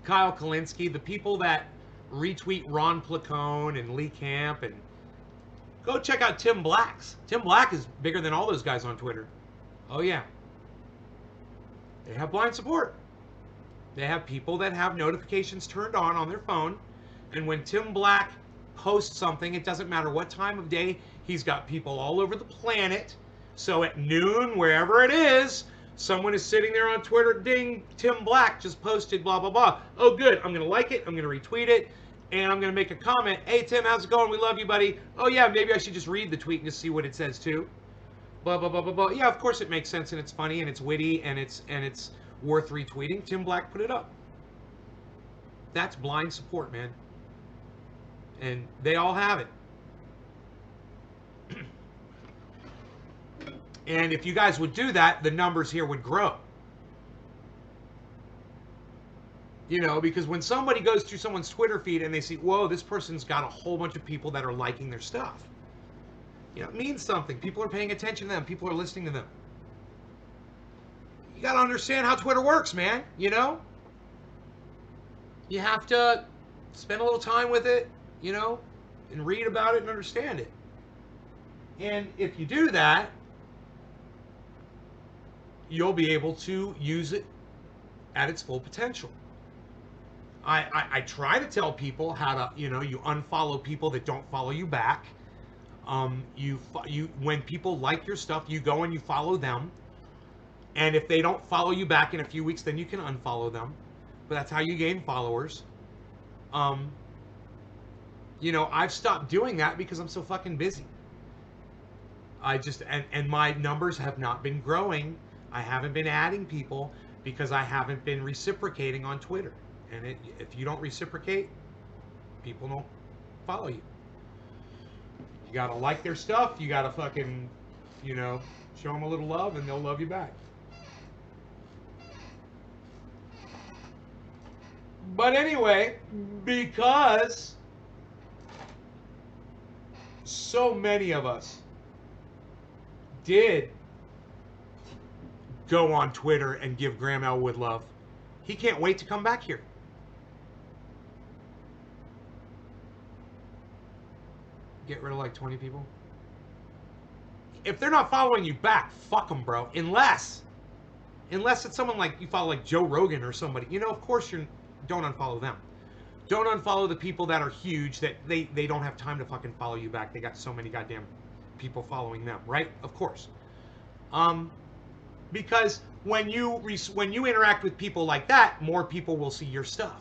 S1: Kyle Kalinske, the people that retweet Ron Placone and Lee Camp, and go check out Tim Black's. Tim Black is bigger than all those guys on Twitter. Oh, yeah. They have blind support. They have people that have notifications turned on their phone, and when Tim Black posts something, it doesn't matter what time of day, he's got people all over the planet. So at noon, wherever it is, Someone is sitting there on Twitter, ding, Tim Black just posted blah, blah, blah. Oh, good. I'm going to like it. I'm going to retweet it. And I'm going to make a comment. Hey, Tim, how's it going? We love you, buddy. Oh, yeah, maybe I should just read the tweet and just see what it says, too. Blah, blah, blah, blah, blah. Yeah, of course it makes sense, and it's funny, and it's witty, and it's worth retweeting. Tim Black put it up. That's blind support, man. And they all have it. And if you guys would do that, the numbers here would grow. You know, because when somebody goes through someone's Twitter feed and they see, whoa, this person's got a whole bunch of people that are liking their stuff. You know, it means something. People are paying attention to them. People are listening to them. You got to understand how Twitter works, man. You know? You have to spend a little time with it, you know, and read about it and understand it. And if you do that, you'll be able to use it at its full potential. I try to tell people how to, you know, you unfollow people that don't follow you back. When people like your stuff, you go and you follow them. And if they don't follow you back in a few weeks, then you can unfollow them. But that's how you gain followers. You know, I've stopped doing that because I'm so fucking busy. And my numbers have not been growing. I haven't been adding people because I haven't been reciprocating on Twitter. And if you don't reciprocate, people don't follow you. You gotta like their stuff. You gotta fucking, you know, show them a little love and they'll love you back. But anyway, because so many of us did go on Twitter and give Graham Elwood love, he can't wait to come back here. Get rid of like 20 people. If they're not following you back, fuck them, bro. Unless it's someone like you follow like Joe Rogan or somebody. You know, of course don't unfollow them. Don't unfollow the people that are huge that they don't have time to fucking follow you back. They got so many goddamn people following them, right? Of course. Because when you interact with people like that, more people will see your stuff.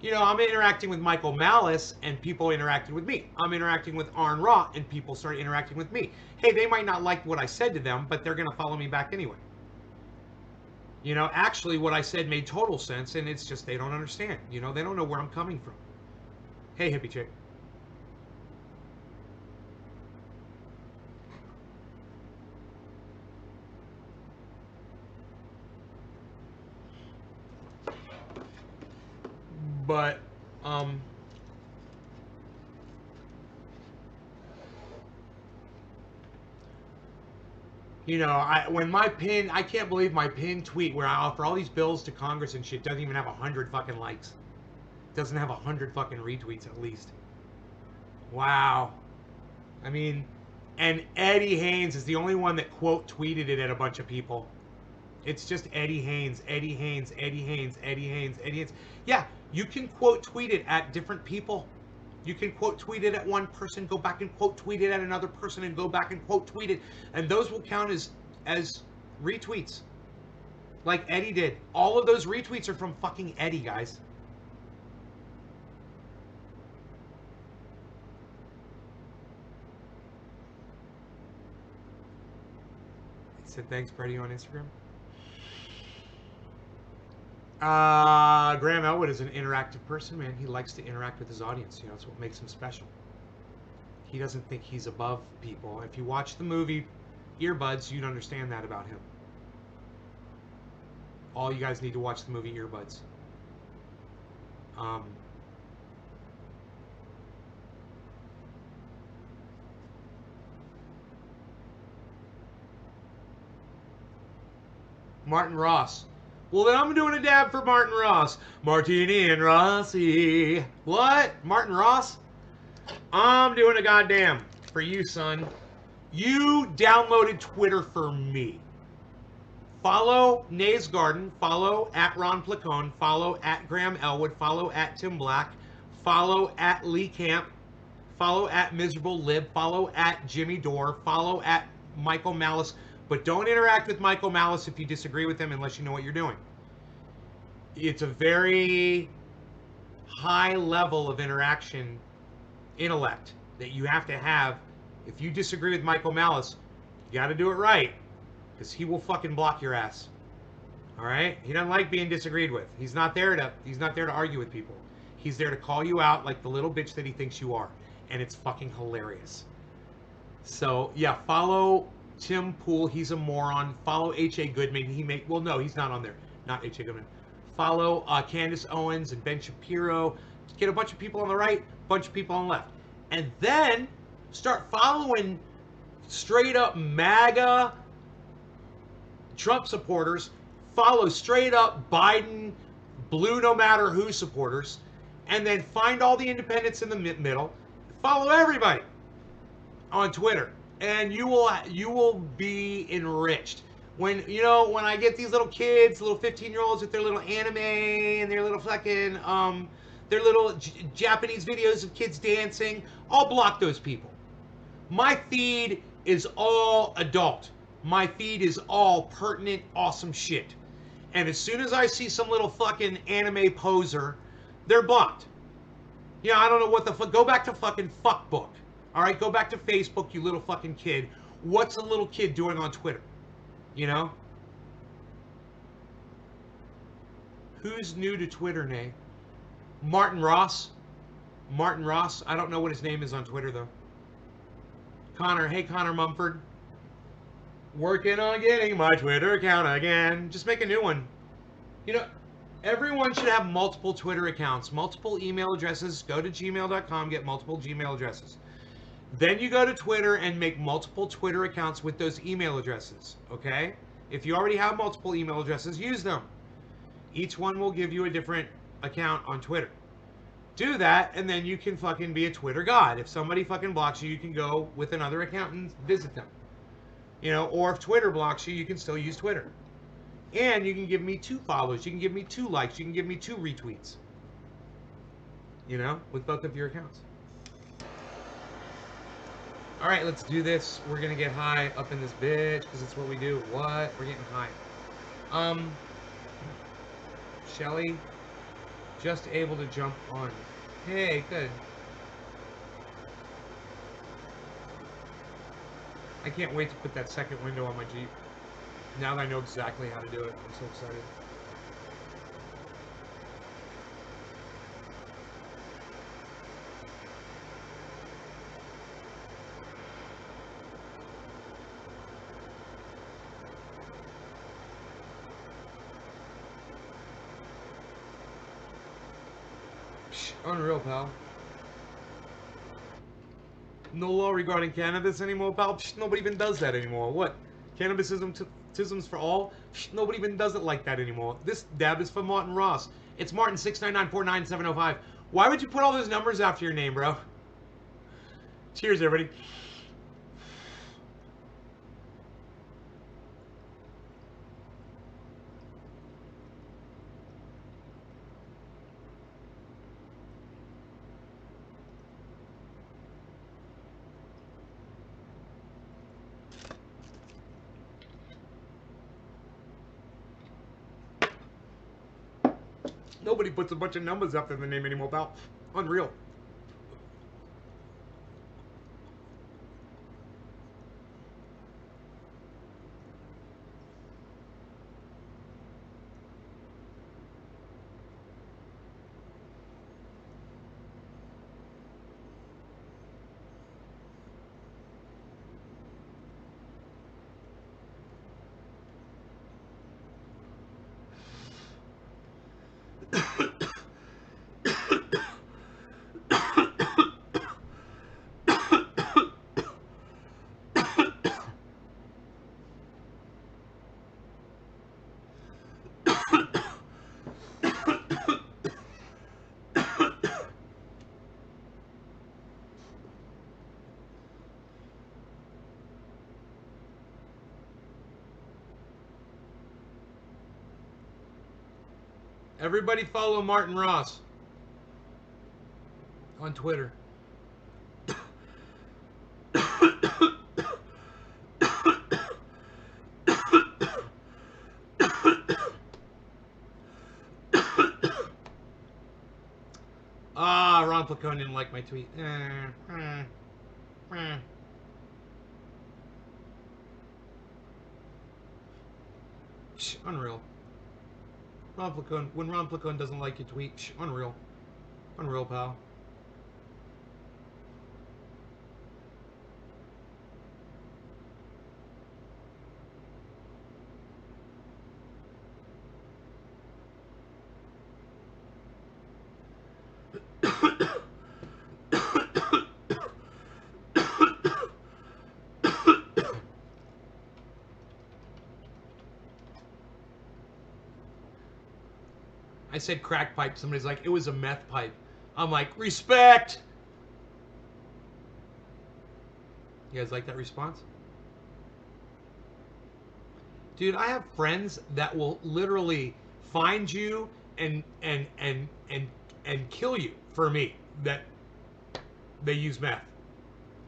S1: You know, I'm interacting with Michael Malice and people interacted with me. I'm interacting with Arn Ra and people started interacting with me. Hey, they might not like what I said to them, but they're going to follow me back anyway. You know, actually what I said made total sense, and it's just they don't understand. You know, they don't know where I'm coming from. Hey, hippie chick. But, you know, I can't believe my pinned tweet where I offer all these bills to Congress and shit doesn't even have 100 fucking likes. Doesn't have 100 fucking retweets at least. Wow. I mean, and Eddie Haynes is the only one that quote tweeted it at a bunch of people. It's just Eddie Haynes, Eddie Haynes, Eddie Haynes, Eddie Haynes, Eddie Haynes. Yeah, you can quote tweet it at different people. You can quote tweet it at one person, go back and quote tweet it at another person, and go back and quote tweet it. And those will count as retweets. Like Eddie did. All of those retweets are from fucking Eddie, guys. He said, thanks, Brady, on Instagram. Graham Elwood is an interactive person, man. He likes to interact with his audience. You know, that's what makes him special. He doesn't think he's above people. If you watch the movie Earbuds, you'd understand that about him. All you guys need to watch the movie Earbuds. Martin Ross. Well, then I'm doing a dab for Martin Ross. Martini and Rossi. What? Martin Ross? I'm doing a goddamn for you, son. You downloaded Twitter for me. Follow Nays Garden. Follow at Ron Placone. Follow at Graham Elwood. Follow at Tim Black. Follow at Lee Camp. Follow at Miserable Lib. Follow at Jimmy Dore. Follow at Michael Malice. But don't interact with Michael Malice if you disagree with him unless you know what you're doing. It's a very high level of interaction, intellect, that you have to have. If you disagree with Michael Malice, you got to do it right, because he will fucking block your ass. All right? He doesn't like being disagreed with. He's not there to argue with people. He's there to call you out like the little bitch that he thinks you are, and it's fucking hilarious. So yeah, follow Tim Pool. He's a moron. Follow H.A. Goodman. No, he's not on there. Not H.A. Goodman. Follow Candace Owens and Ben Shapiro. Get a bunch of people on the right, bunch of people on the left, and then start following straight up MAGA Trump supporters. Follow straight up Biden, blue no matter who supporters, and then find all the independents in the middle. Follow everybody on Twitter, and you will be enriched. When I get these little kids, little 15-year-olds with their little anime and their little fucking their little Japanese videos of kids dancing, I'll block those people. My feed is all adult. My feed is all pertinent, awesome shit. And as soon as I see some little fucking anime poser, they're blocked. Yeah, I don't know what the fuck. Go back to fucking fuckbook. All right, go back to Facebook, you little fucking kid. What's a little kid doing on Twitter? You know? Who's new to Twitter, Nay? Martin Ross. Martin Ross. I don't know what his name is on Twitter, though. Connor. Hey, Connor Mumford. Working on getting my Twitter account again. Just make a new one. Everyone should have multiple Twitter accounts, multiple email addresses. Go to gmail.com, get multiple Gmail addresses. Then you go to Twitter and make multiple Twitter accounts with those email addresses, okay? If you already have multiple email addresses, use them. Each one will give you a different account on Twitter. Do that, and then you can fucking be a Twitter god. If somebody fucking blocks you, you can go with another account and visit them. Or if Twitter blocks you, you can still use Twitter. And you can give me 2 follows. You can give me 2 likes. You can give me 2 retweets. With both of your accounts. All right, let's do this. We're going to get high up in this bitch because it's what we do. What? We're getting high. Shelly, just able to jump on. Hey, good. I can't wait to put that second window on my Jeep. Now that I know exactly how to do it, I'm so excited. Unreal, pal. No law regarding cannabis anymore, pal. Nobody even does that anymore. What? Cannabisism's for all? Nobody even does it like that anymore. This dab is for Martin Ross. It's Martin 699499705. Why would you put all those numbers after your name, bro? Cheers, everybody. Nobody puts a bunch of numbers after the name anymore, pal. Unreal. Everybody follow Martin Ross on Twitter. Placone didn't like my tweet. Unreal. Ron Placone, when Ron Placone doesn't like your tweet, unreal. Unreal, pal. I said crack pipe. Somebody's like, it was a meth pipe. I'm like, respect. You guys like that response? Dude, I have friends that will literally find you and kill you for me that they use meth.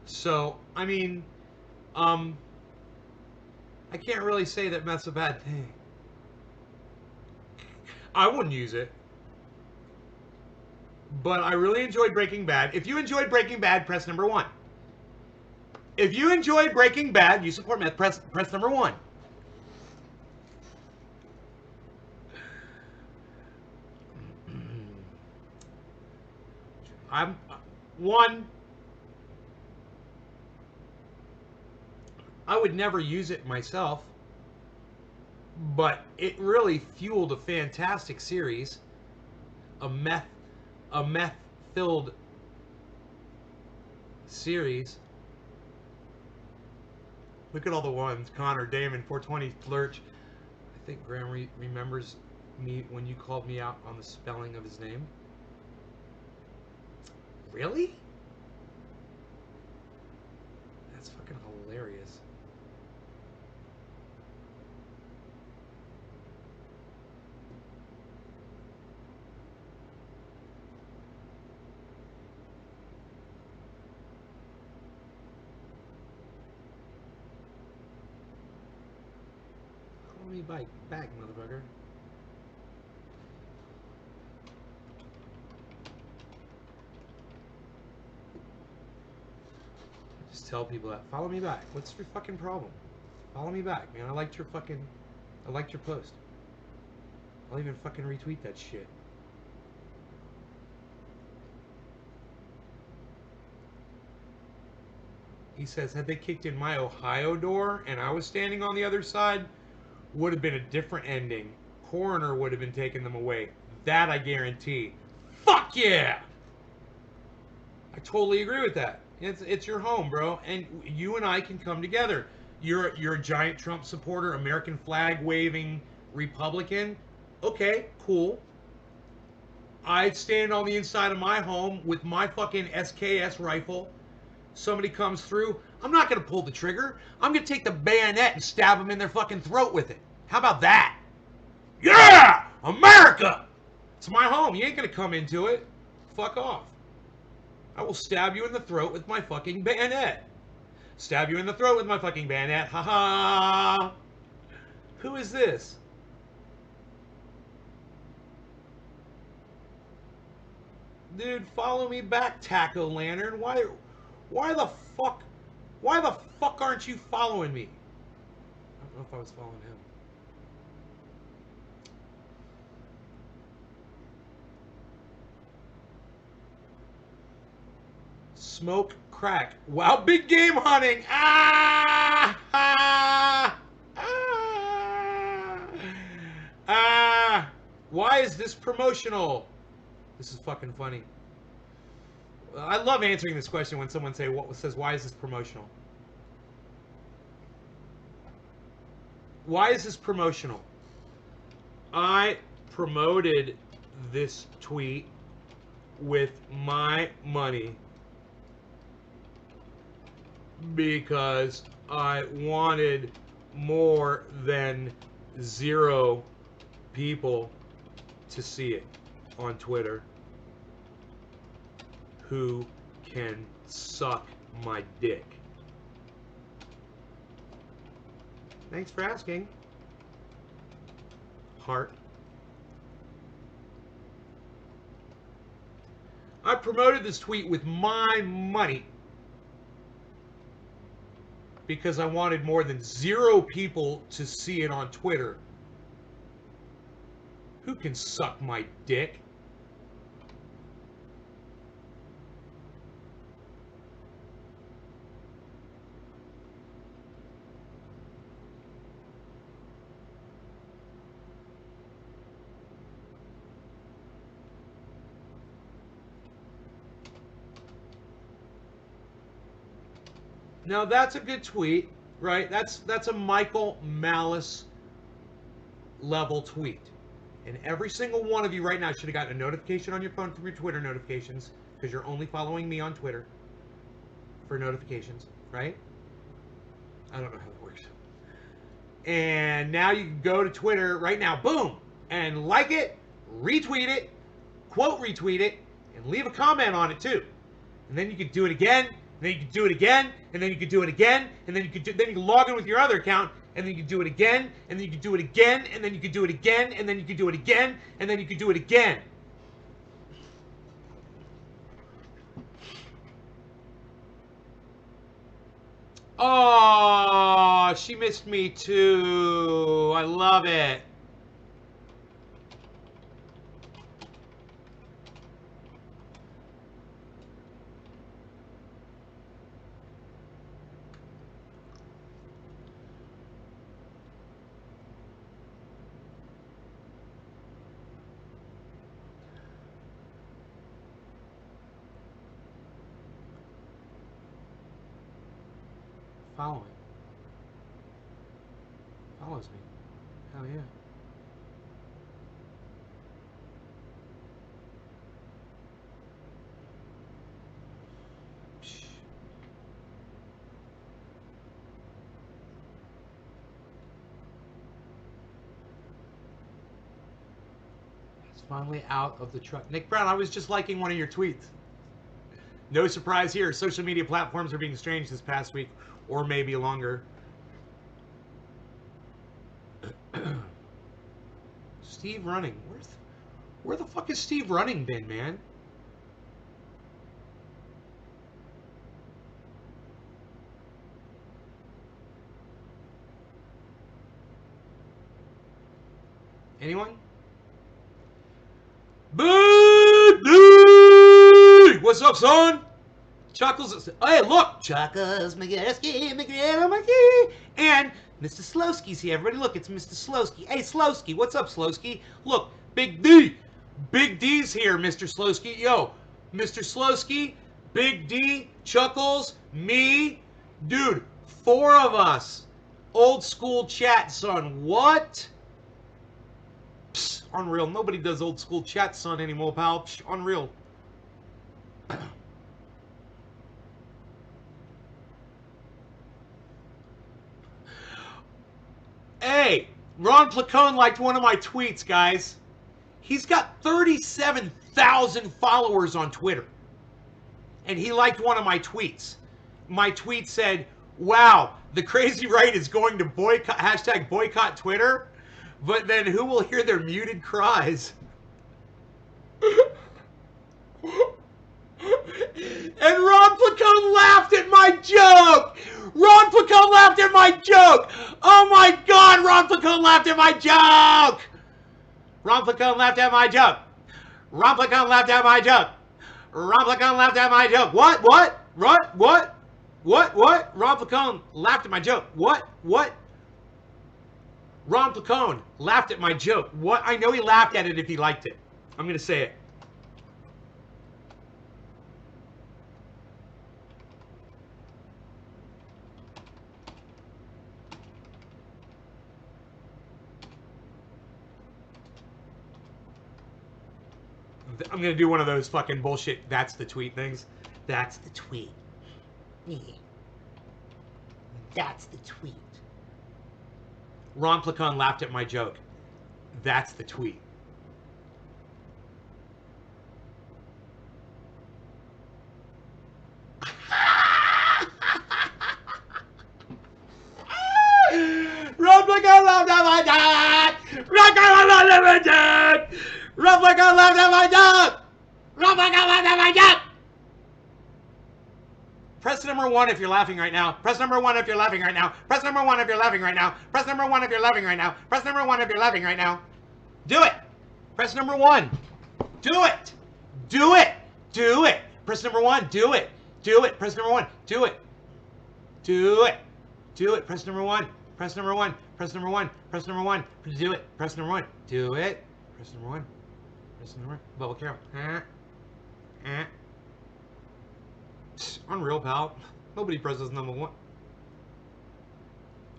S1: So, I mean, I can't really say that meth's a bad thing. I wouldn't use it. But I really enjoyed Breaking Bad. If you enjoyed Breaking Bad, press number 1. If you enjoyed Breaking Bad, you support meth, press number 1. I'm 1. I would never use it myself, but it really fueled a fantastic series, a meth-filled series. Look at all the ones. Connor, Damon, 420, Lurch. I think Graham remembers me when you called me out on the spelling of his name. Really? That's fucking hilarious. Call me back, motherfucker. Just tell people that. Follow me back. What's your fucking problem? Follow me back, man. I liked your post. I'll even fucking retweet that shit. He says, had they kicked in my Ohio door and I was standing on the other side, would have been a different ending. Coroner would have been taking them away. That I guarantee. Fuck yeah! I totally agree with that. It's your home, bro, and you and I can come together. You're a giant Trump supporter, American flag waving Republican. Okay, cool. I stand on the inside of my home with my fucking SKS rifle. Somebody comes through, I'm not going to pull the trigger. I'm going to take the bayonet and stab them in their fucking throat with it. How about that? Yeah! America! It's my home. You ain't going to come into it. Fuck off. I will stab you in the throat with my fucking bayonet. Stab you in the throat with my fucking bayonet. Ha ha! Who is this? Dude, follow me back, Taco Lantern. Why the fuck aren't you following me? I don't know if I was following him. Smoke crack. Wow, big game hunting. Ah! Ah! Ah! Ah! Why is this promotional? This is fucking funny. I love answering this question when someone says, why is this promotional? Why is this promotional? I promoted this tweet with my money because I wanted more than 0 people to see it on Twitter who can suck my dick. Thanks for asking. Heart. I promoted this tweet with my money because I wanted more than 0 people to see it on Twitter. Who can suck my dick? Now that's a good tweet, right? That's a Michael Malice level tweet. And every single one of you right now should have gotten a notification on your phone through your Twitter notifications, because you're only following me on Twitter for notifications, right? I don't know how that works. And now you can go to Twitter right now, boom, and like it, retweet it, quote retweet it, and leave a comment on it too. And then you could do it again, and then you could do it again, and then you could do it again, and then you could log in with your other account, and then you could do it again, and then you could do it again, and then you could do it again, and then you could do it again, and then you could do it again. Oh, she missed me too. I love it. Following. Follows me. Hell yeah. Psh. It's finally out of the truck. Nick Brown, I was just liking one of your tweets. No surprise here. Social media platforms are being strange this past week, or maybe longer. Steve Running. Where the fuck has Steve Running been, man? Anyone? Boo! What's up, son? Chuckles. Hey, look! Chuckles, McGurski, McGurski, and Mr. Slowski's here. Everybody, look, it's Mr. Slowski. Hey, Slowski, what's up, Slowski? Look, Big D. Big D's here, Mr. Slowski. Yo, Mr. Slowski, Big D, Chuckles, me. Dude, 4 of us. Old school chat, son. What? Psst, unreal. Nobody does old school chat, son, anymore, pal. Psst, unreal. Hey, Ron Placone liked one of my tweets, guys. He's got 37,000 followers on Twitter. And he liked one of my tweets. My tweet said, wow, the crazy right is going to boycott, hashtag boycott Twitter, but then who will hear their muted cries? And Ron Placone laughed at my joke! Ron Placone laughed at my joke! Oh my God, Ron Placone laughed at my joke! Ron Placone laughed at my joke. Ron Placone laughed at my joke. Ron Placone laughed at my joke. What? Ron Placone laughed at my joke. What? Ron Placone laughed at my joke. What? I know he laughed at it if he liked it. I'm going to say it. I'm going to do one of those fucking bullshit, that's the tweet things. That's the tweet. Yeah. That's the tweet. Ron Placone laughed at my joke. That's the tweet. Ron Placone laughed at my joke! Ron Placone laughed at my joke! Ron Placone laughed at my joke! Press number 1 if you're laughing right now. Press number 1 if you're laughing right now. Press number 1 if you're laughing right now. Press number 1 if you're laughing right now. Press number 1 if you're laughing right now. Do it. Press number 1. Do it. Do it. Do it. Press number 1. Do it. Do it. Press number 1. Do it. Do it. Do it. Press number 1. Press number 1. Press number 1. Press number 1. Do it. Press number 1. Do it. Press number 1. Press number 1. Bubble carol. Unreal, pal. Nobody presses number 1.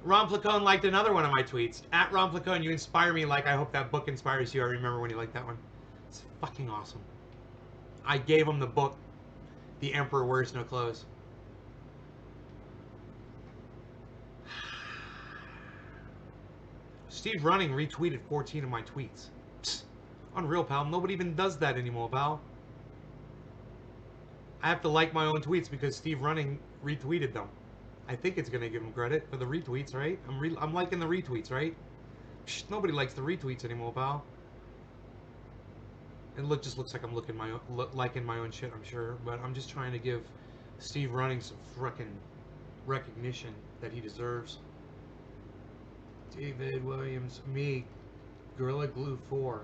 S1: Ron Placone liked another one of my tweets. At Ron Placone, you inspire me like I hope that book inspires you. I remember when you liked that one. It's fucking awesome. I gave him the book, The Emperor Wears No Clothes. Steve Running retweeted 14 of my tweets. Psst. Unreal, pal. Nobody even does that anymore, pal. I have to like my own tweets because Steve Running retweeted them. I think it's going to give him credit for the retweets, right? I'm liking the retweets, right? Psst, nobody likes the retweets anymore, pal. It just looks like I'm liking my own shit, I'm sure. But I'm just trying to give Steve Running some frickin' recognition that he deserves. David Williams, me, Gorilla Glue 4.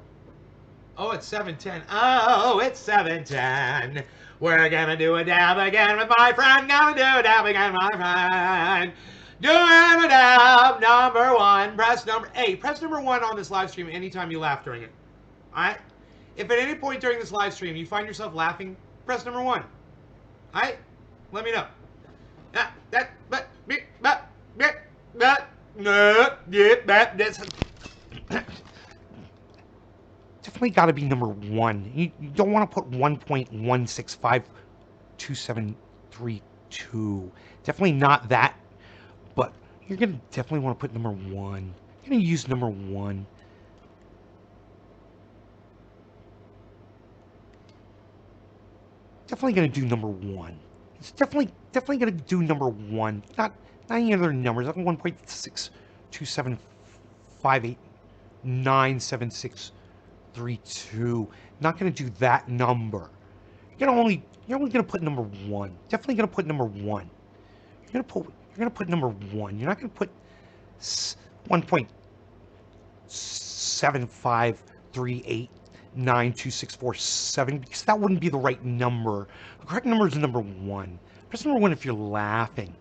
S1: Oh, it's 7:10. Oh, it's 7:10. We're gonna do a dab again with my friend. Gonna do a dab again with my friend. Doing a dab number 1. Press number 8. Press number 1 on this live stream anytime you laugh during it. Alright? If at any point during this live stream you find yourself laughing, press number 1. Alright? Let me know. Definitely got to be number 1. You don't want to put 1.1652732. Definitely not that. But you're going to definitely want to put number 1. You're going to use number 1. Definitely going to do number 1. It's definitely going to do number 1. Not any other numbers. Not 1.627589763. Not going to do that number. You're only going to put number 1. Definitely going to put number 1. You're going to put number 1. You're not going to put 1.753892647 because that wouldn't be the right number. The correct number is number 1. Press number 1 if you're laughing.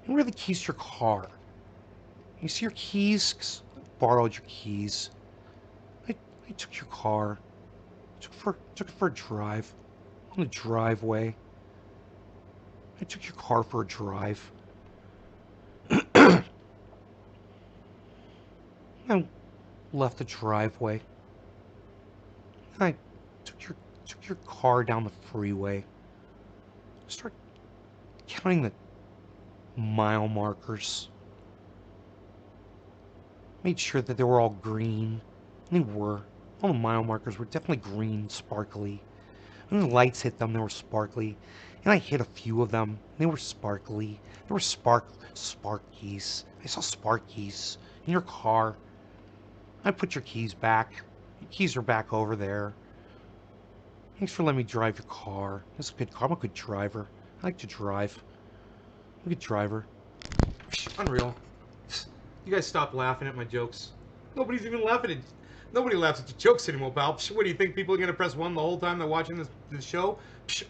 S1: And where are the keys to your car? You see your keys? I borrowed your keys. I took your car. Took it for a drive. On the driveway. I took your car for a drive. I left the driveway. I took your car down the freeway. Start counting the mile markers. Made sure that they were all green. And they were. All the mile markers were definitely green, sparkly. When the lights hit them, they were sparkly. And I hit a few of them. They were sparkly. There were sparkies. I saw sparkies in your car. I put your keys back. Your keys are back over there. Thanks for letting me drive your car. This is a good car. I'm a good driver. I like to drive. I'm a good driver. Unreal. You guys stop laughing at my jokes. Nobody's even laughing at... Nobody laughs at your jokes anymore, pal. What do you think? People are going to press 1 the whole time they're watching this show?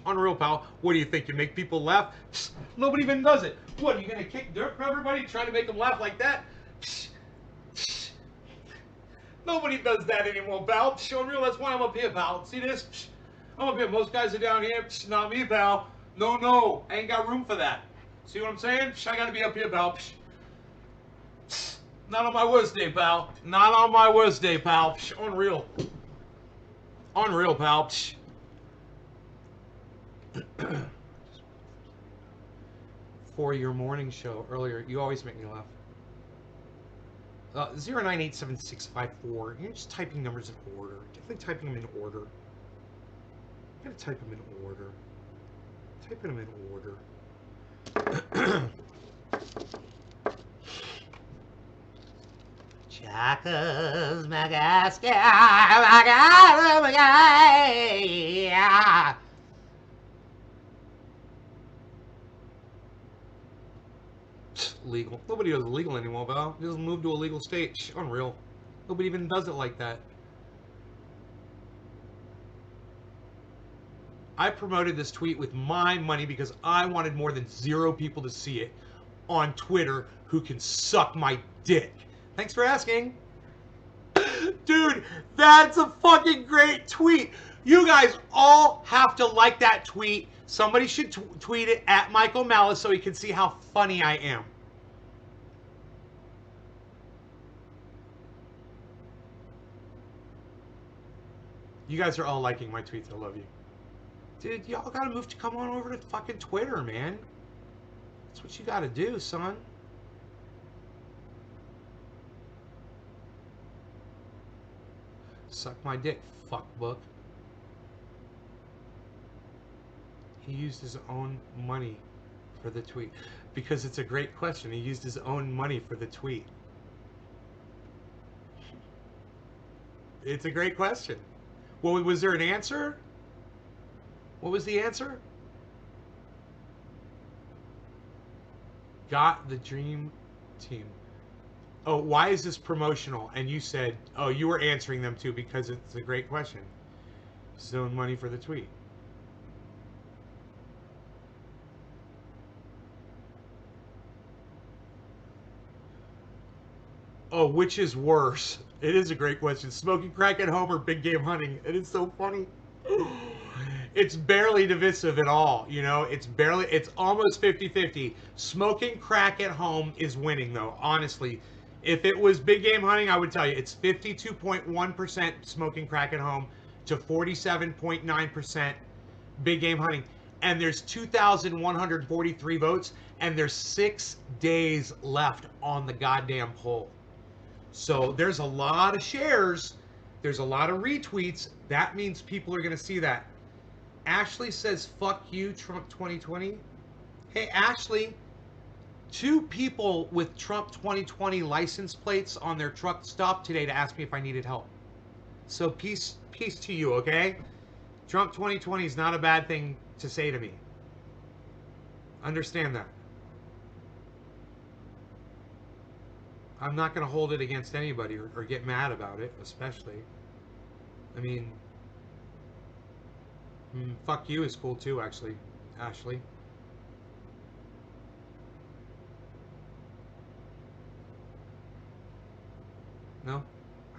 S1: Unreal, pal. What do you think? You make people laugh? Nobody even does it. What, are you going to kick dirt for everybody trying to make them laugh like that? Nobody does that anymore, pal. Unreal, that's why I'm up here, pal. See this? I'm up here. Most guys are down here. Not me, pal. No. I ain't got room for that. See what I'm saying? I got to be up here, pal. Not on my worst day, pal. Not on my worst day, pal. Unreal. Unreal, pal. For your morning show earlier, you always make me laugh. 098765. You're just typing numbers in order. Definitely typing them in order. You gotta type them in order. Typing them in order. Legal. Nobody does legal anymore, Val. It doesn't move to a legal state. Unreal. Nobody even does it like that. I promoted this tweet with my money because I wanted more than 0 people to see it on Twitter who can suck my dick. Thanks for asking. Dude, that's a fucking great tweet. You guys all have to like that tweet. Somebody should tweet it at Michael Malice so he can see how funny I am. You guys are all liking my tweets. I love you. Dude, y'all gotta move to come on over to fucking Twitter, man. That's what you gotta do, son. Suck my dick, fuckbook. He used his own money for the tweet. Because it's a great question. He used his own money for the tweet. It's a great question. Well, was there an answer? What was the answer? Got the dream team. Oh, why is this promotional? And you said, oh, you were answering them too because it's a great question. His own money for the tweet. Oh, which is worse? It is a great question. Smoking crack at home or big game hunting? It is so funny. It's barely divisive at all, you know? It's almost 50-50. Smoking crack at home is winning, though, honestly. If it was big game hunting, I would tell you it's 52.1% smoking crack at home to 47.9% big game hunting. And there's 2,143 votes, and there's 6 days left on the goddamn poll. So there's a lot of shares. There's a lot of retweets. That means people are going to see that. Ashley says, fuck you, Trump 2020. Hey, Ashley, 2 people with Trump 2020 license plates on their truck stopped today to ask me if I needed help. So peace to you, okay? Trump 2020 is not a bad thing to say to me. Understand that. I'm not going to hold it against anybody or get mad about it, especially. I mean, fuck you is cool too, actually, Ashley. No?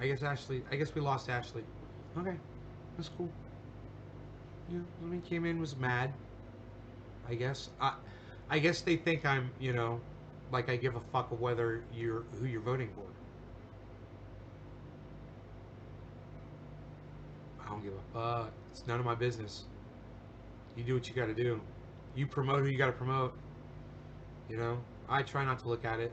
S1: I guess we lost Ashley. Okay, that's cool. Yeah, somebody came in, was mad. I guess. I guess they think I'm, like I give a fuck of who you're voting for. I don't give a fuck. It's none of my business. You do what you gotta do. You promote who you gotta promote. I try not to look at it.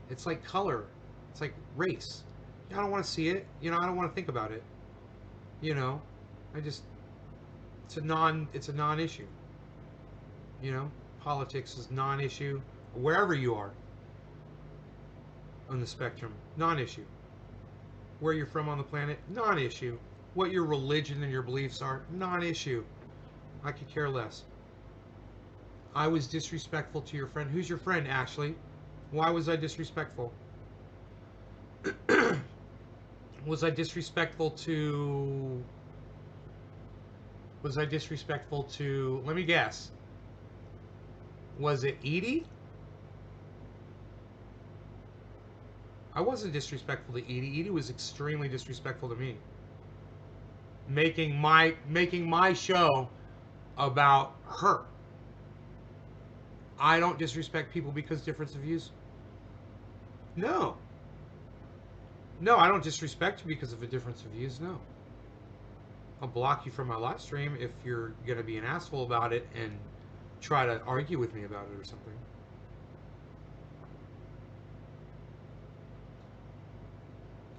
S1: It's like color. It's like race. I don't want to see it. I don't want to think about it. I just it's a non-issue. Politics is non-issue wherever you are on the spectrum. Non-issue. Where you're from on the planet, non-issue. What your religion and your beliefs are, non-issue. I could care less. I was disrespectful to your friend. Who's your friend, Ashley? Why was I disrespectful? Was I disrespectful to... Let me guess. Was it Edie? I wasn't disrespectful to Edie. Edie was extremely disrespectful to me. Making my show about her. I don't disrespect people because difference of views. No. No, I don't disrespect you because of a difference of views. No. I'll block you from my live stream if you're going to be an asshole about it and try to argue with me about it or something.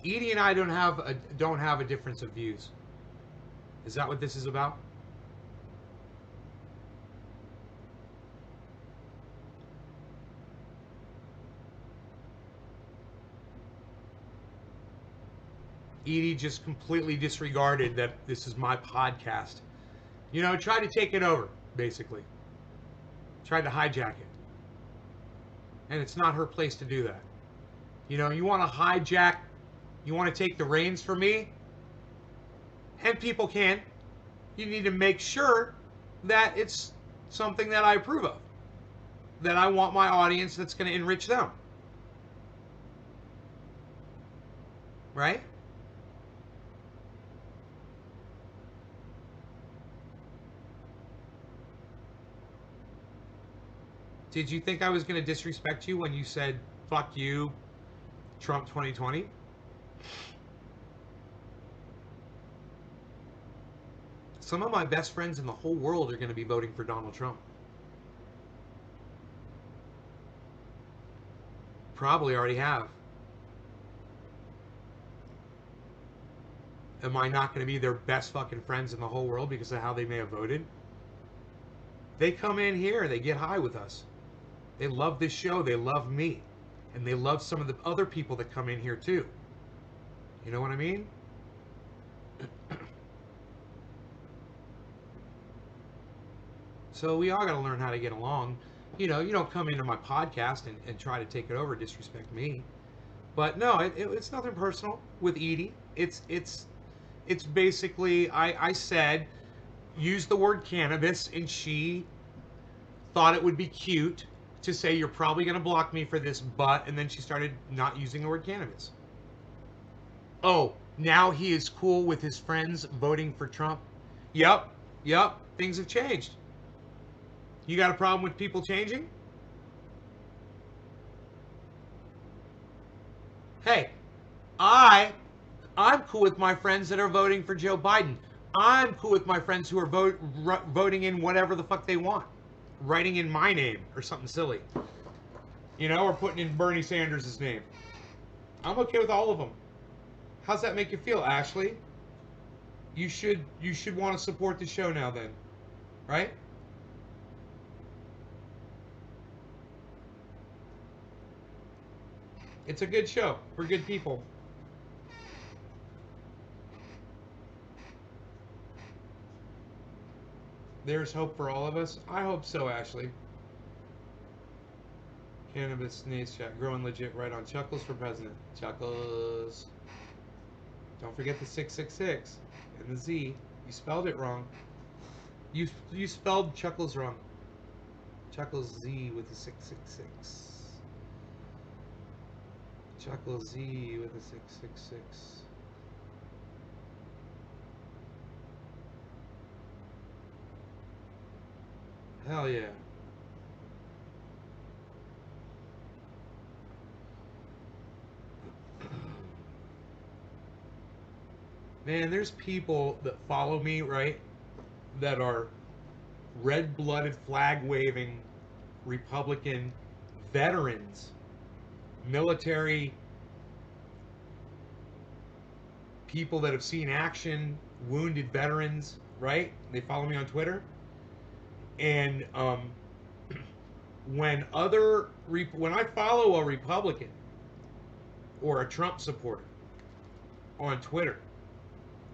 S1: Edie and I don't have a difference of views. Is that what this is about? Edie just completely disregarded that this is my podcast. You know, tried to take it over, basically. Tried to hijack it. And it's not her place to do that. You know, you want to hijack, you want to take the reins from me, and people can. You need to make sure that it's something that I approve of, that I want my audience that's going to enrich them. Right? Did you think I was going to disrespect you when you said, fuck you, Trump 2020? Some of my best friends in the whole world are going to be voting for Donald Trump. Probably already have. Am I not going to be their best fucking friends in the whole world because of how they may have voted? They come in here, they get high with us. They love this show, they love me. And they love some of the other people that come in here too. You know what I mean? So we all got to learn how to get along. You know, you don't come into my podcast and try to take it over, disrespect me. But no, it's nothing personal with Edie. It's basically I said use the word cannabis, and she thought it would be cute to say you're probably going to block me for this, but and then she started not using the word cannabis. Oh, now he is cool with his friends voting for Trump. Yep, things have changed. You got a problem with people changing? Hey, I'm cool with my friends that are voting for Joe Biden. I'm cool with my friends who are voting in whatever the fuck they want, writing in my name or something silly, you know, or putting in Bernie Sanders' name. I'm okay with all of them. How's that make you feel, Ashley? You should want to support the show now, then, right? It's a good show. We're good people. There's hope for all of us. I hope so, Ashley. Cannabis Nate's chat. Growing legit right on. Chuckles for president. Chuckles. Don't forget the 666 and the Z. You spelled it wrong. You spelled Chuckles wrong. Chuckles Z with the 666. Chuckles Z with the 666. Hell yeah. Man, there's people that follow me, right, that are red-blooded, flag-waving Republican veterans, military people that have seen action, wounded veterans, right? They follow me on Twitter. And when I follow a Republican or a Trump supporter on Twitter,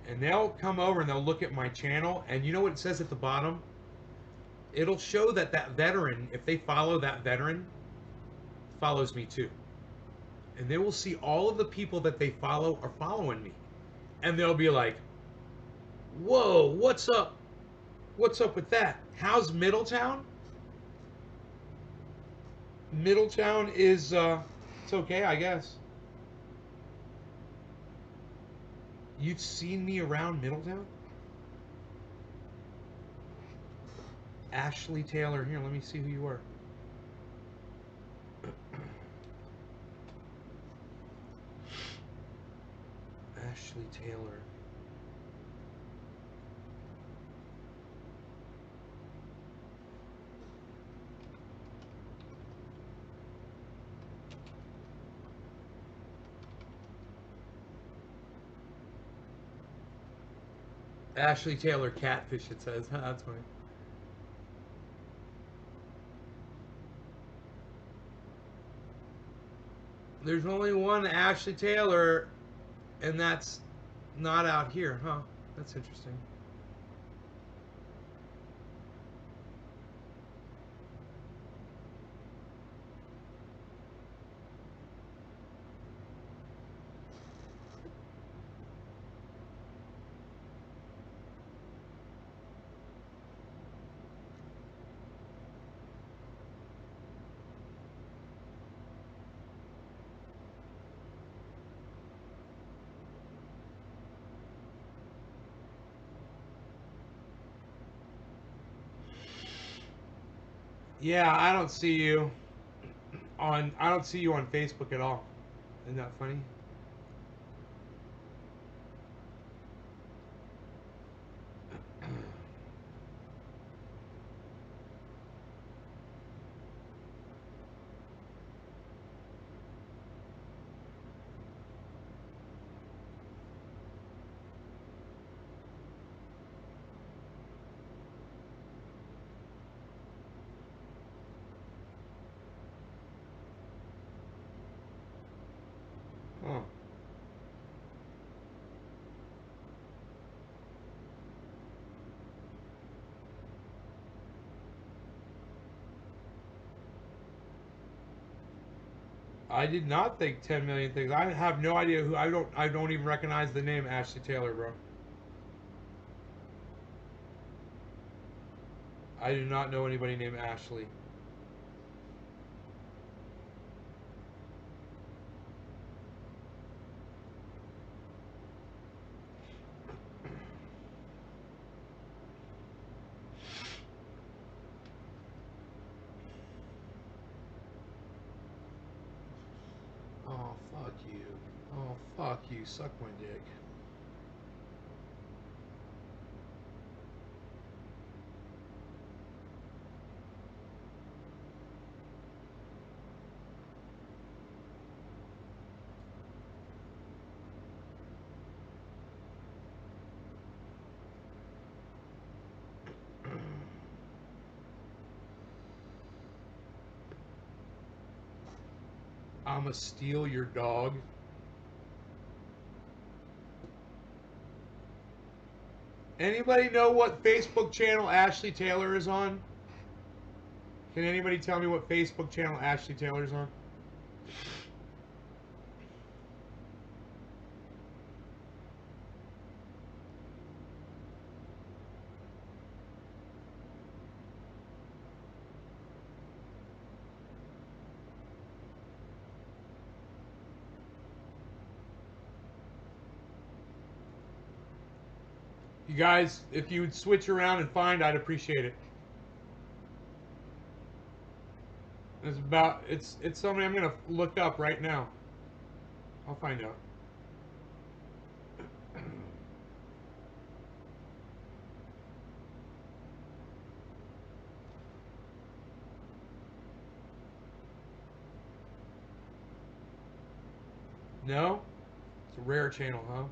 S1: and they'll come over and they'll look at my channel, and you know what it says at the bottom? It'll show that veteran, if they follow that veteran, follows me too. And they will see all of the people that they follow are following me. And they'll be like, whoa, what's up? What's up with that? How's Middletown? Middletown is, it's okay, I guess. You've seen me around Middletown? Ashley Taylor. Here, let me see who you are. Ashley Taylor. Ashley Taylor catfish, it says. That's funny. There's only one Ashley Taylor, and that's Not out here, huh? That's interesting. Yeah, I don't see you on Facebook at all. Isn't that funny? Huh. I did not think 10 million things. I have no idea who. I don't even recognize the name Ashley Taylor, bro. I do not know anybody named Ashley. Oh, fuck you. Oh, fuck you. Suck my dick. I'ma steal your dog. Anybody know what Facebook channel Ashley Taylor is on? Can anybody tell me what Facebook channel Ashley Taylor's on? You guys, if you would switch around and find, I'd appreciate it. It's somebody I'm gonna look up right now. I'll find out. No? It's a rare channel, huh?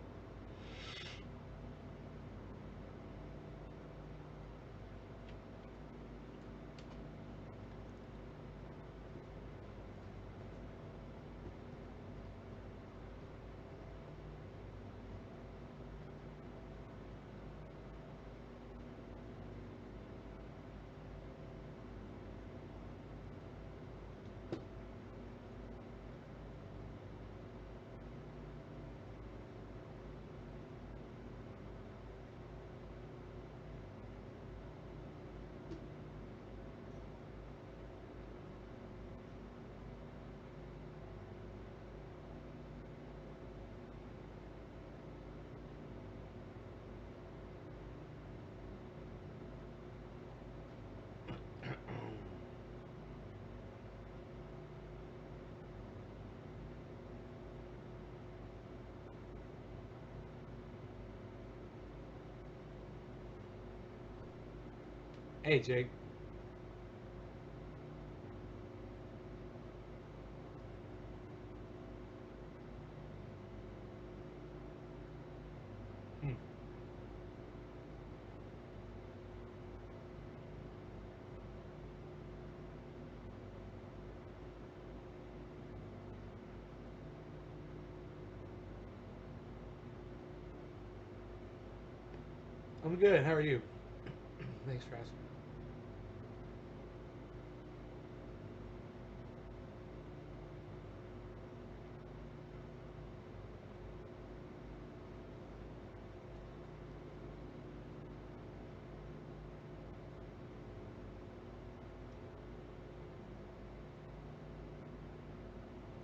S1: Hey, Jake. Hmm. I'm good. How are you? Thanks for asking.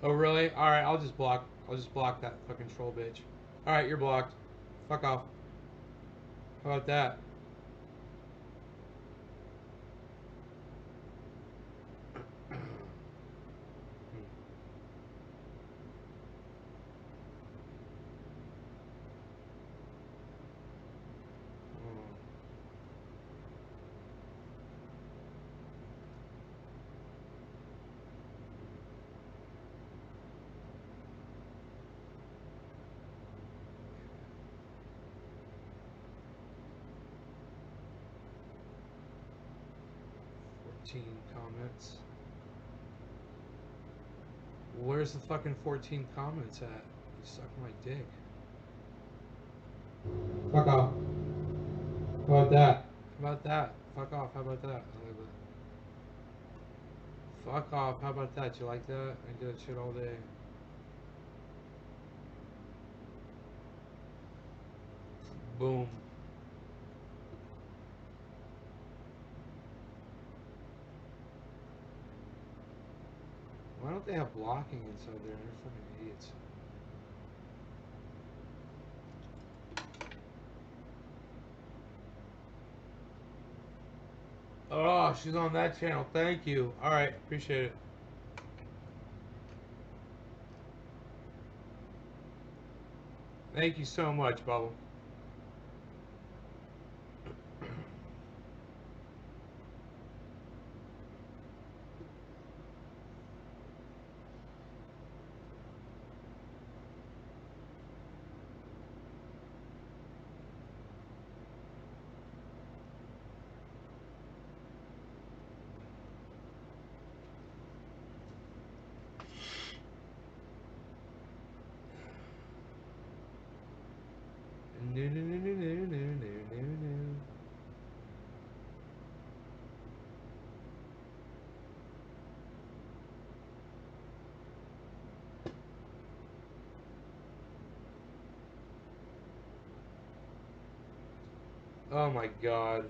S1: Oh really? All right. I'll just block. I'll just block that fucking troll bitch. All right, you're blocked. Fuck off. How about that? Hmm. 14 comments. Where's the fucking 14 comments at? You suck my dick. Fuck off. How about that? How about that? Fuck off. How about that? I like that. Fuck off. How about that? You like that? I do that shit all day. Boom. Why don't they have blocking inside there? They're fucking idiots. Oh, she's on that channel. Thank you. All right, appreciate it. Thank you so much, Bubble. No, no, no, no, no, no, no, no. Oh my god.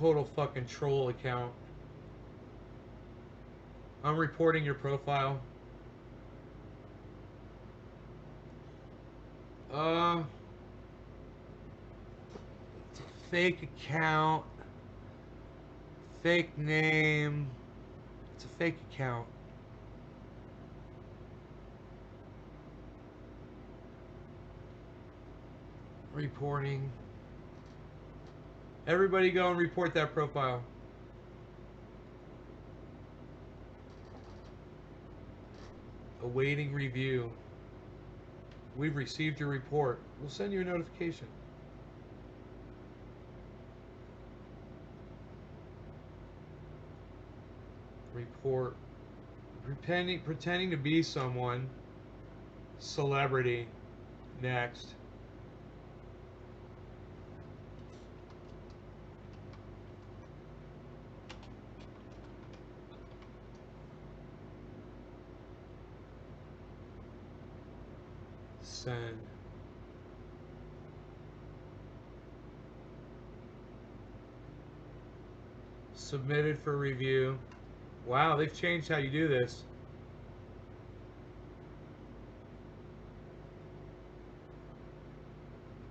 S1: Total fucking troll account. I'm reporting your profile. Uh, it's a fake account. Fake name. It's a fake account. Reporting. Everybody go and report that profile. Awaiting review. We've received your report. We'll send you a notification. Report. Pretending to be someone. Celebrity. Next. Send. Submitted for review. Wow, they've changed how you do this.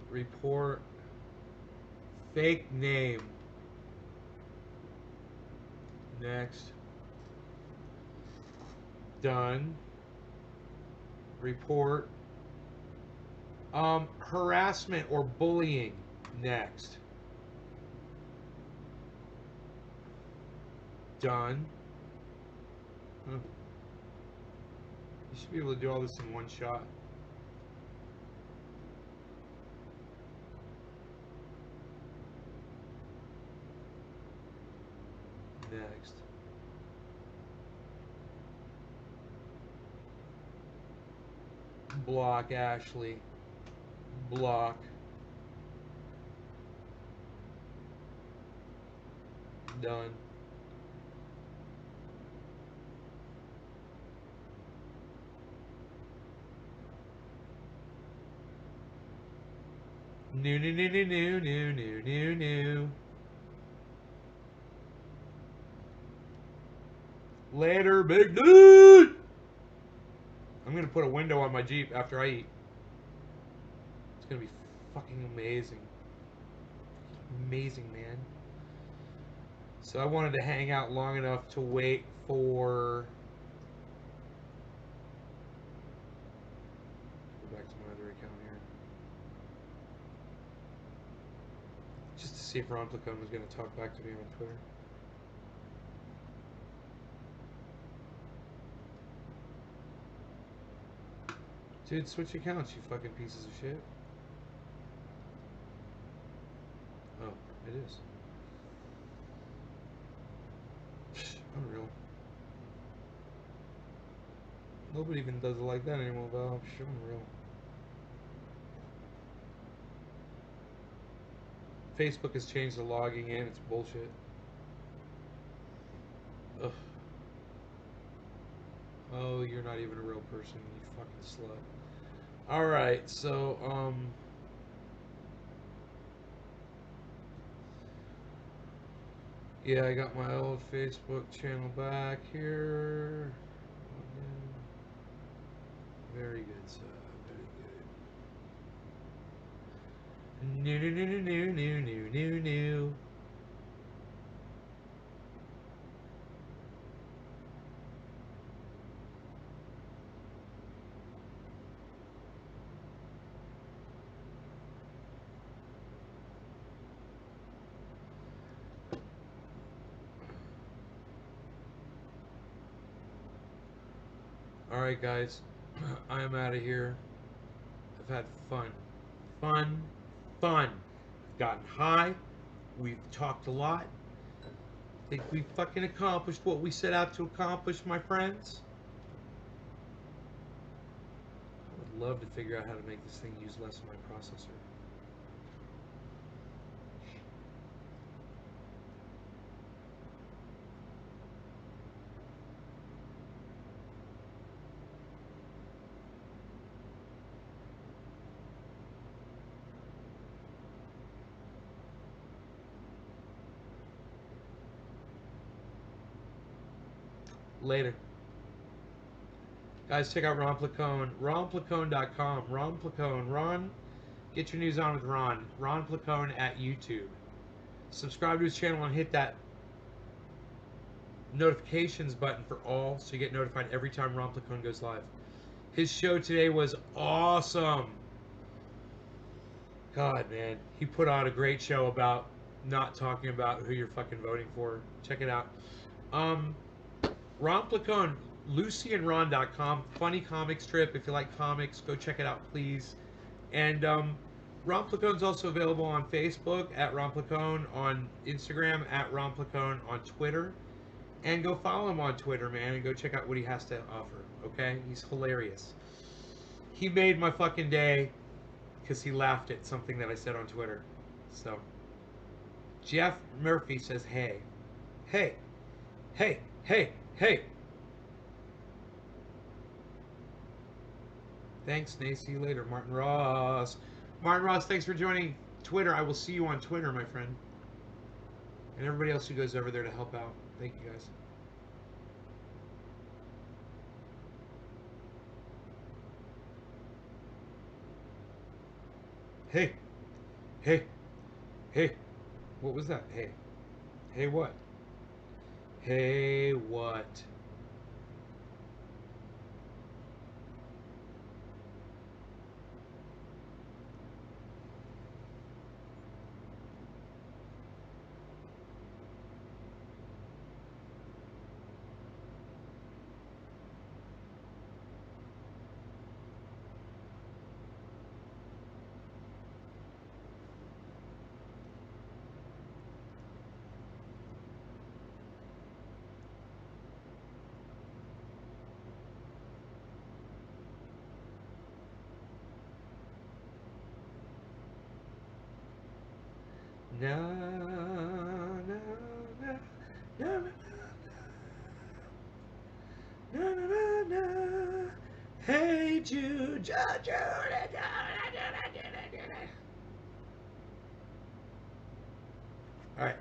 S1: Report. Fake name. Next. Done. Report. Harassment or bullying. Next. Done. Huh. You should be able to do all this in one shot. Next. block Ashley. Block. Done. New. Later, big dude! I'm gonna put a window on my Jeep after I eat. It's gonna be fucking amazing. Amazing, man. So I wanted to hang out long enough to wait for... Go back to my other account here. Just to see if Ron Placone was gonna talk back to me on Twitter. Dude, switch accounts, you fucking pieces of shit. Oh, it is. Unreal. Nobody even does it like that anymore, Val. Unreal. Facebook has changed the logging in. It's bullshit. Ugh. Oh, you're not even a real person, you fucking slut. Alright, so, yeah, I got my old Facebook channel back here. Very good, sir. Very good. New. Alright, guys. I am out of here. I've had fun. Fun. I've gotten high. We've talked a lot. I think we fucking accomplished what we set out to accomplish, my friends. I would love to figure out how to make this thing use less of my processor. Later. Guys, check out Ron Placone. RonPlacone.com. Ron Placone. Ron, get your news on with Ron. Ron Placone at YouTube. Subscribe to his channel and hit that notifications button for all so you get notified every time Ron Placone goes live. His show today was awesome. God, man. He put on a great show about not talking about who you're fucking voting for. Check it out. Ron Placone, LucyandRon.com. Funny comic strip. If you like comics, go check it out, please. And Ron Placone's also available on Facebook at Ron Placone, on Instagram at Ron Placone, on Twitter. And go follow him on Twitter, man, and go check out what he has to offer, okay? He's hilarious. He made my fucking day because he laughed at something that I said on Twitter. So, Jeff Murphy says, hey. Hey. Hey. Hey. Hey. Thanks, Nate. See you later. Martin Ross. Martin Ross, thanks for joining Twitter. I will see you on Twitter, my friend. And everybody else who goes over there to help out. Thank you, guys. Hey. Hey. Hey. What was that? Hey. Hey, what? Hey, what? No, no, no, no, no, no, no, no. Hey Jude, Jude. All right.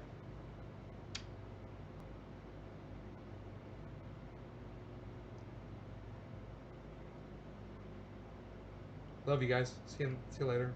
S1: Love you guys. See you later.